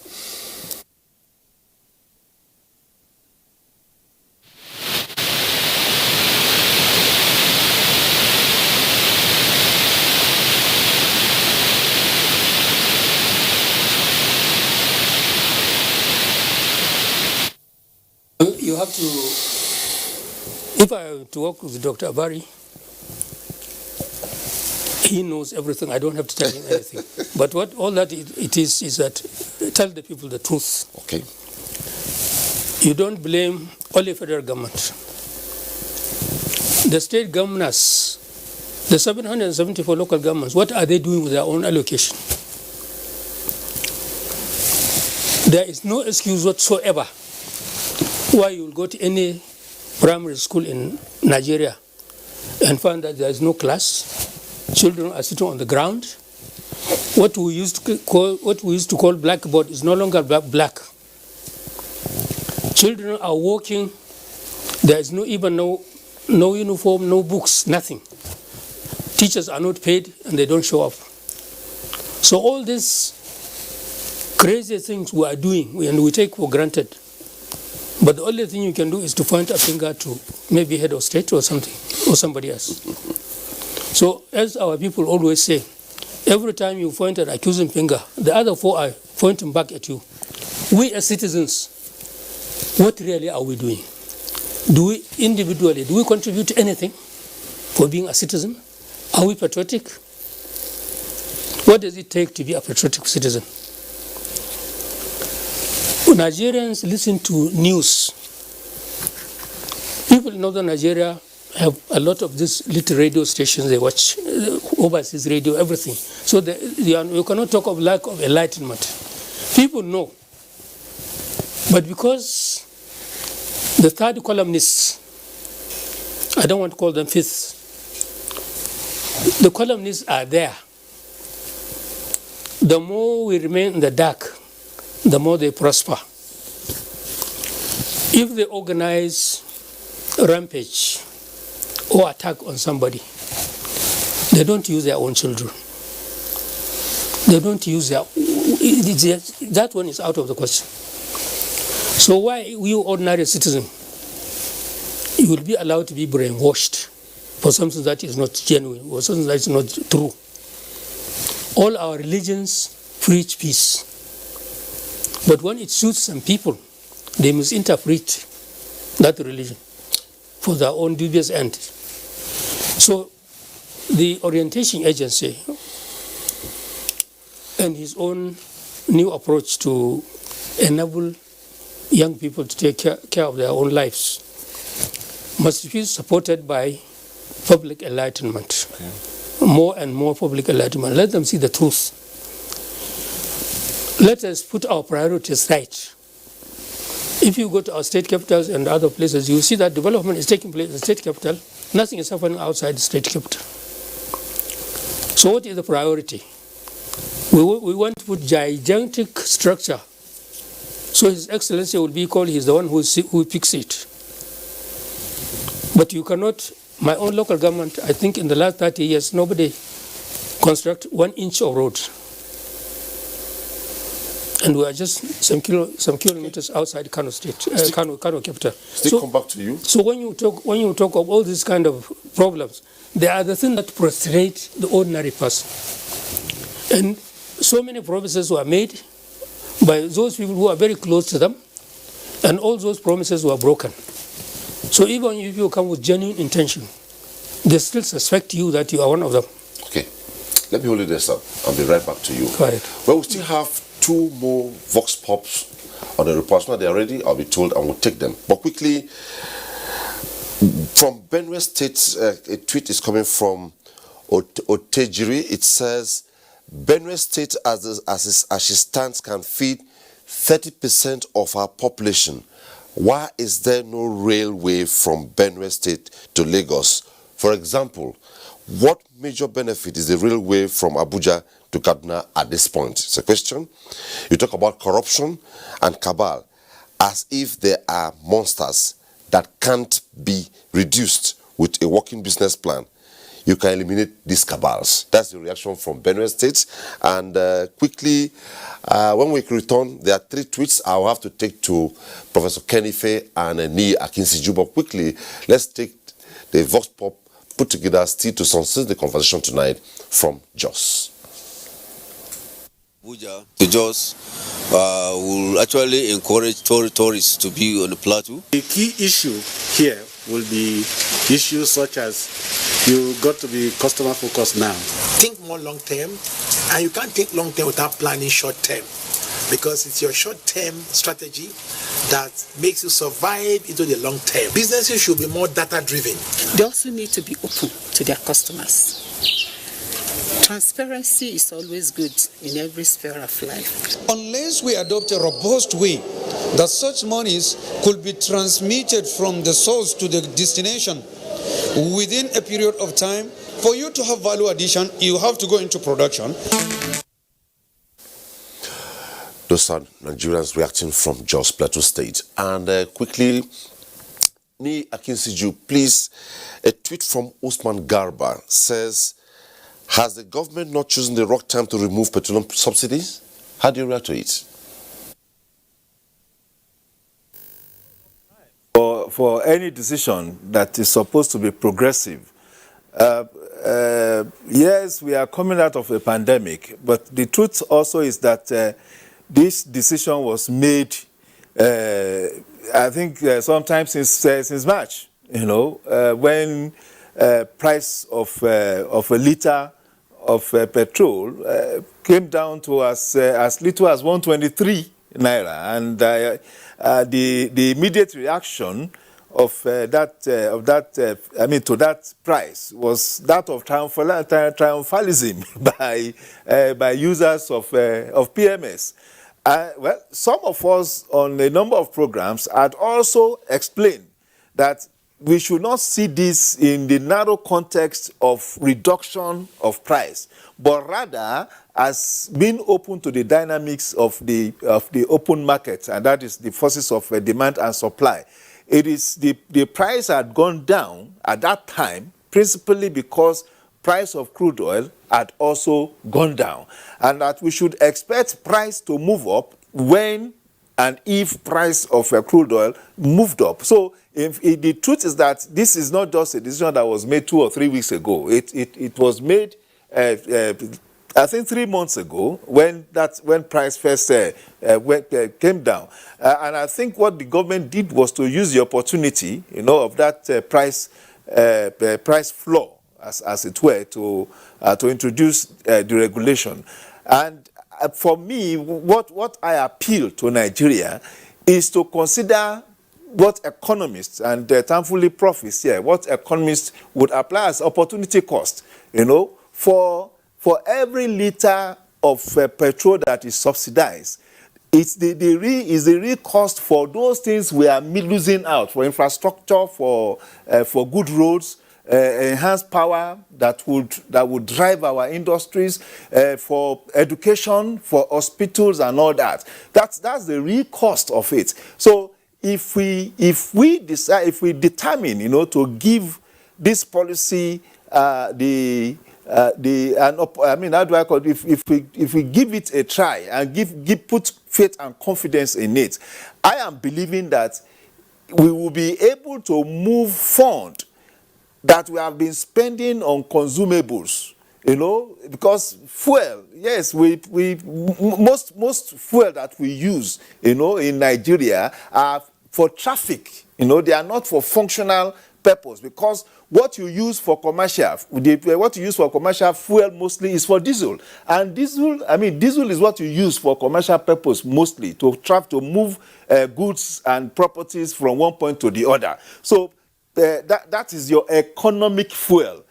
You have to, if I have to work with Dr. Abari, he knows everything. I don't have to tell him anything. But what all that it is that tell the people the truth. Okay. You don't blame only federal government. The state governors, the 774 local governments, what are they doing with their own allocation? There is no excuse whatsoever why you will go to any primary school in Nigeria and find that there is no class. Children are sitting on the ground. What we used to call blackboard is no longer black. Children are walking. There is no uniform, no books, nothing. Teachers are not paid and they don't show up. So all these crazy things we are doing and we take for granted. But the only thing you can do is to point a finger to maybe head of state or something, or somebody else. So as our people always say, every time you point an accusing finger, the other four are pointing back at you. We as citizens, what really are we doing? Do we individually, do we contribute to anything for being a citizen? Are we patriotic? What does it take to be a patriotic citizen? Nigerians listen to news. People in northern Nigeria have a lot of these little radio stations they watch, overseas radio, everything. So you cannot talk of lack of enlightenment. People know. But because the third columnists, I don't want to call them fifth, the columnists are there. The more we remain in the dark, the more they prosper. If they organize a rampage or attack on somebody, they don't use their own children. They don't use that one is out of the question. So why you ordinary citizen, you will be allowed to be brainwashed for something that is not genuine or something that is not true? All our religions preach peace. But when it suits some people, they misinterpret that religion for their own dubious end. So the orientation agency and his own new approach to enable young people to take care of their own lives must be supported by public enlightenment. Okay. More and more public enlightenment. Let them see the truth. Let us put our priorities right. If you go to our state capitals and other places, you see that development is taking place in the state capital. Nothing is happening outside the state capital. So what is the priority? We want to put gigantic structure. So His Excellency will be called, he's the one who picks it. But you cannot, my own local government, I think in the last 30 years, nobody construct 1 inch of road. And we are just some kilometers outside Kano State, Kano capital. Still come back to you. So when you talk of all these kind of problems, they are the things that prostrate the ordinary person. And so many promises were made by those people who are very close to them, And all those promises were broken. So even if you come with genuine intention, they still suspect you that you are one of them. Okay, let me hold it this up. I'll be right back to you. Go ahead. Well, we still have two more vox pops on the report. Now they're ready, I'll be told, and we'll take them. But quickly, from Benue State, a tweet is coming from Otejiri. It says, Benue State, as she stands, can feed 30% of our population. Why is there no railway from Benue State to Lagos? For example, what major benefit is the railway from Abuja to Kaduna at this point? It's a question. You talk about corruption and cabal as if they are monsters that can't be reduced with a working business plan. You can eliminate these cabals. That's the reaction from Benue State. And quickly, when we return, there are three tweets I'll have to take to Professor Kenife and Ni Akinsiju. But quickly, let's take the vox pop put together still to sustain the conversation tonight from Jos. Abuja to Jos will actually encourage tourists to be on the plateau. The key issue here will be issues such as you got to be customer focused now. Think more long term, and you can't think long term without planning short term, because it's your short term strategy that makes you survive into the long term. Businesses should be more data driven. They also need to be open to their customers. Transparency is always good in every sphere of life. Unless we adopt a robust way that such monies could be transmitted from the source to the destination within a period of time, for you to have value addition, you have to go into production. Those are Nigerians reacting from Jos Plateau State. And quickly, Ni Akinsiju, please, a tweet from Usman Garba says, has the government not chosen the wrong time to remove petroleum subsidies? How do you react to it? For any decision that is supposed to be progressive, yes, we are coming out of a pandemic, but the truth also is that this decision was made, I think, sometime since March. You know, when price of a liter of petrol came down to as little as 123 naira, and the immediate reaction of that to that price was that of triumphalism by users of PMS. Well, some of us on a number of programs had also explained that we should not see this in the narrow context of reduction of price, but rather as being open to the dynamics of the open market, and that is the forces of demand and supply. It is the price had gone down at that time, principally because price of crude oil had also gone down, and that we should expect price to move up when and if price of crude oil moved up. So if the truth is that this is not just a decision that was made 2 or 3 weeks ago. It was made, I think, 3 months ago when price first came down. And I think what the government did was to use the opportunity, of that price floor, as it were, to introduce deregulation. And for me, what I appeal to Nigeria is to consider what economists, and thankfully prophets here, what economists would apply as opportunity cost, for every liter of petrol that is subsidized. It's the real cost for those things we are losing out, for infrastructure, for good roads, enhanced power that would drive our industries, for education, for hospitals and all that. That's the real cost of it. So if we determine, to give this policy how do I call it? If we give it a try and put faith and confidence in it, I am believing that we will be able to move fund that we have been spending on consumables, because fuel, yes, most fuel that we use, in Nigeria are for traffic. They are not for functional purpose, because what you use for commercial fuel mostly is for diesel, and diesel is what you use for commercial purpose mostly, to move goods and properties from one point to the other. So that is your economic fuel.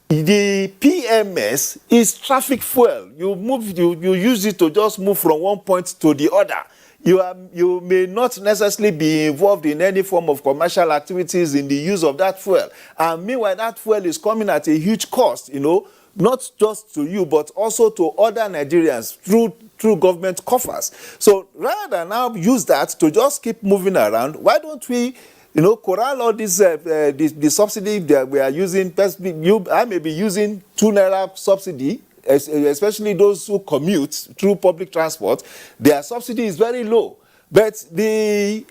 The PMS is traffic fuel. You use it to just move from one point to the other. You may not necessarily be involved in any form of commercial activities in the use of that fuel. And meanwhile, that fuel is coming at a huge cost, not just to you, but also to other Nigerians through government coffers. So rather than now use that to just keep moving around, why don't we corral all this the subsidy that we are using? I may be using 2 naira subsidy, especially those who commute through public transport. Their subsidy is very low. But the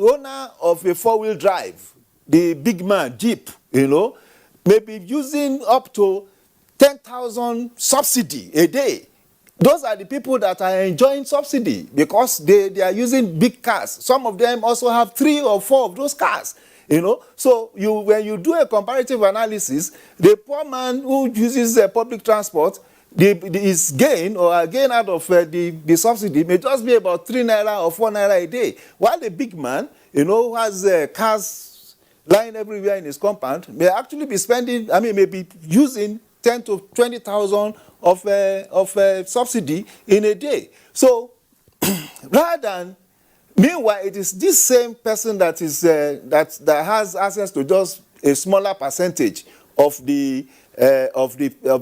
owner of a 4-wheel drive, the big man, Jeep, may be using up to 10,000 subsidy a day. Those are the people that are enjoying subsidy because they are using big cars. Some of them also have 3 or 4 of those cars. So when you do a comparative analysis, the poor man who uses public transport, his gain or gain out of the subsidy may just be about 3 naira or 4 naira a day, while the big man, who has cars lying everywhere in his compound, may actually be spending, may be using 10 to 20,000 of subsidy in a day. So rather than, meanwhile, it is this same person that has access to just a smaller percentage of the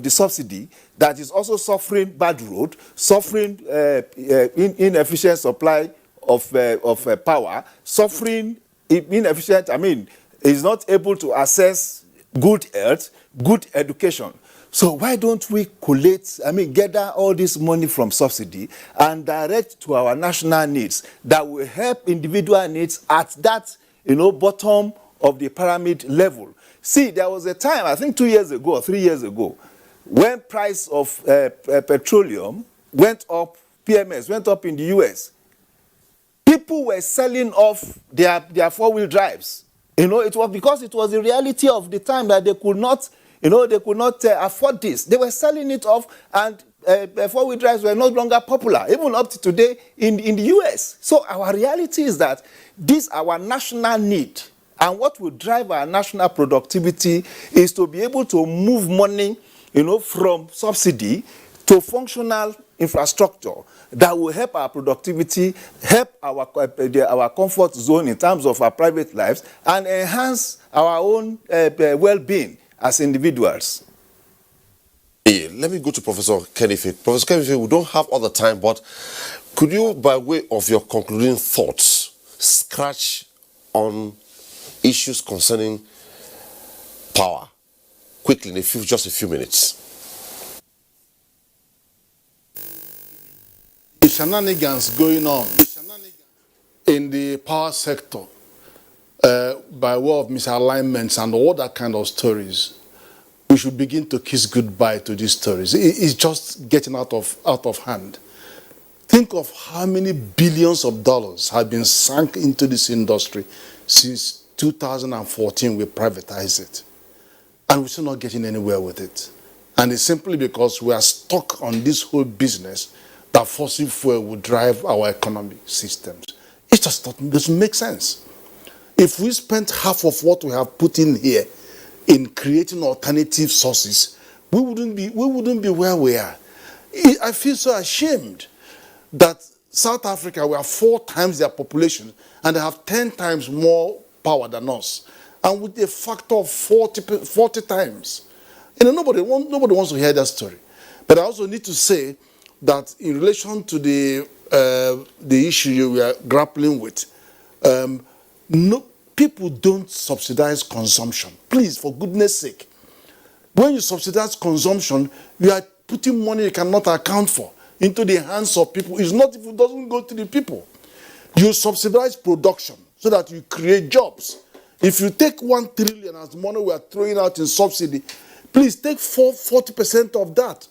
subsidy that is also suffering bad road, suffering inefficient supply of power, suffering inefficient. Is not able to access good health, good education. So why don't we gather all this money from subsidy and direct to our national needs that will help individual needs at that, bottom of the pyramid level? See, there was a time, I think 2 years ago or 3 years ago, when price of petroleum went up, PMS went up in the US. People were selling off their 4-wheel drives. It was because it was the reality of the time that they could not afford this. They were selling it off, and 4-wheel drives were no longer popular, even up to today in the US. So our reality is that this our national need, and what will drive our national productivity is to be able to move money, from subsidy to functional infrastructure that will help our productivity, help our comfort zone in terms of our private lives, and enhance our own well-being as individuals. Let me go to Professor Kenife. Professor Kenife, we don't have all the time, but could you, by way of your concluding thoughts, scratch on issues concerning power quickly in just a few minutes? The shenanigans going on in the power sector by way of misalignments and all that kind of stories, we should begin to kiss goodbye to these stories. It's just getting out of hand. Think of how many billions of dollars have been sunk into this industry since 2014 we privatized it. And we're still not getting anywhere with it. And it's simply because we are stuck on this whole business that fossil fuel will drive our economic systems. It just doesn't make sense. If we spent half of what we have put in here in creating alternative sources, we wouldn't be where we are. I feel so ashamed that South Africa, we have 4 times their population and they have 10 times more power than us, and with a factor of 40 times. Nobody wants to hear that story. But I also need to say that in relation to the issue we are grappling with, people don't subsidize consumption. Please, for goodness sake. When you subsidize consumption, you are putting money you cannot account for into the hands of people. It's not if it doesn't go to the people. You subsidize production so that you create jobs. If you take 1 trillion as money we are throwing out in subsidy, Please take 40% of that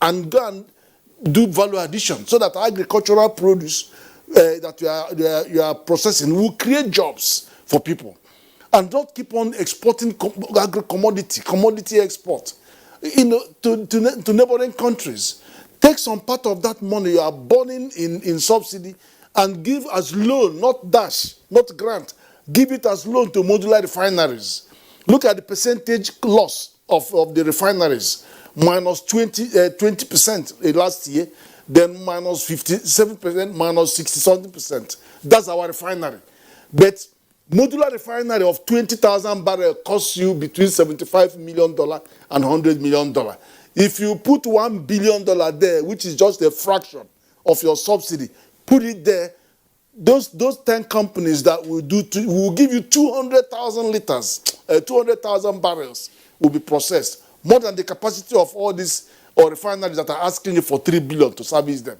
and go and do value addition so that agricultural produce that you are processing will create jobs for people. And don't keep on exporting commodity export to neighboring countries. Take some part of that money you are burning in subsidy and give as loan, not dash, not grant. Give it as loan to modular refineries. Look at the percentage loss of the refineries. Minus 20% last year, then minus 57%, minus 60-something%. That's our refinery. But modular refinery of 20,000 barrels costs you between $75 million and $100 million. If you put $1 billion there, which is just a fraction of your subsidy, put it there, those 10 companies that will give you 200,000 liters, 200,000 barrels will be processed. More than the capacity of all these refineries that are asking you for $3 billion to service them.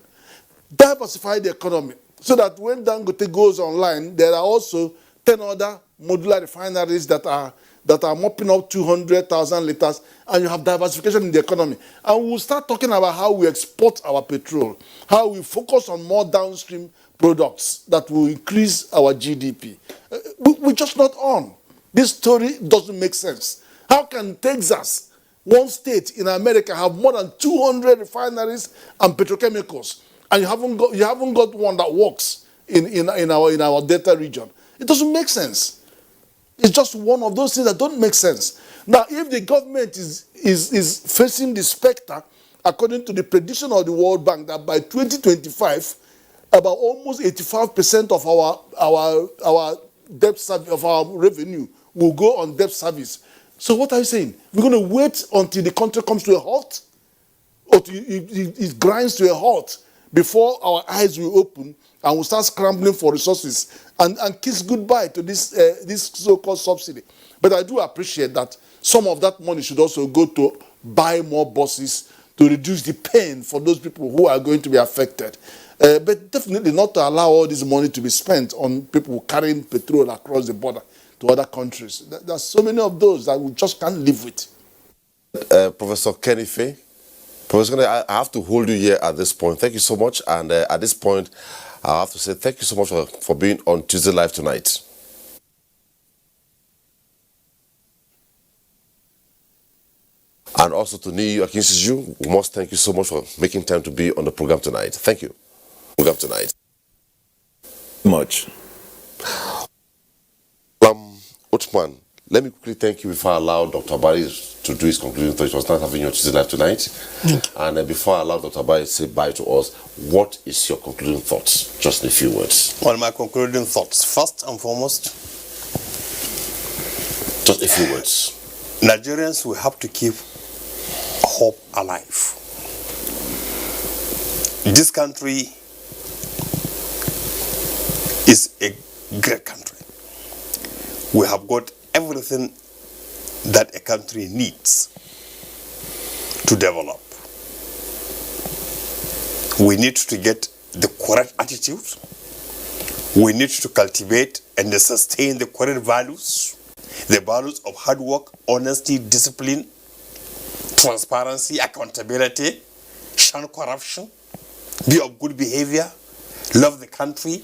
Diversify the economy so that when Dangote goes online, there are also 10 other modular refineries that are mopping up 200,000 liters, and you have diversification in the economy. And we'll start talking about how we export our petrol, how we focus on more downstream products that will increase our GDP. We're just not on. This story doesn't make sense. How can Texas, one state in America, have more than 200 refineries and petrochemicals, and you haven't got one that works in our Delta region? It doesn't make sense. It's just one of those things that don't make sense. Now, if the government is facing the specter, according to the prediction of the World Bank, that by 2025, about almost 85% of our debt service, of our revenue will go on debt service. So what are you saying? We're going to wait until the country comes to a halt, or it grinds to a halt before our eyes will open and we'll start scrambling for resources and kiss goodbye to this so-called subsidy. But I do appreciate that some of that money should also go to buy more buses to reduce the pain for those people who are going to be affected. But definitely not to allow all this money to be spent on people carrying petrol across the border to other countries. There's so many of those that we just can't live with. Professor Kenny Faye, Professor Kenny, I have to hold you here at this point. Thank you so much. And at this point, I have to say thank you so much for being on Tuesday Live tonight. And also to Niyi Akinsiju, we must thank you so much for making time to be on the program tonight. Thank you. Much. Uthman, let me quickly thank you before I allow Dr. Barry to do his concluding thoughts. It was nice having you on Tuesday Live tonight. And before I allow Dr. Barry to say bye to us, what is your concluding thoughts? Just in a few words. Well, my concluding thoughts, first and foremost, just a few words. Nigerians will have to keep hope alive. This country is a great country. We have got everything that a country needs to develop. We need to get the correct attitude. We need to cultivate and sustain the correct values, the values of hard work, honesty, discipline, transparency, accountability, shun corruption, be of good behavior, love the country,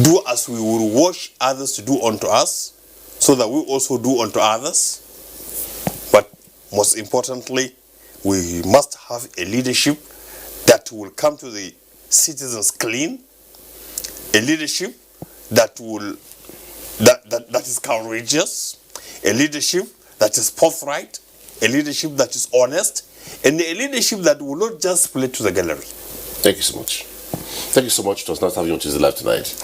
do as we will wish others to do unto us, so that we also do unto others. But most importantly, we must have a leadership that will come to the citizens clean, a leadership that is courageous, a leadership that is forthright, a leadership that is honest, and a leadership that will not just play to the gallery. Thank you so much. Thank you so much. It was nice having you on Tuesday Live tonight.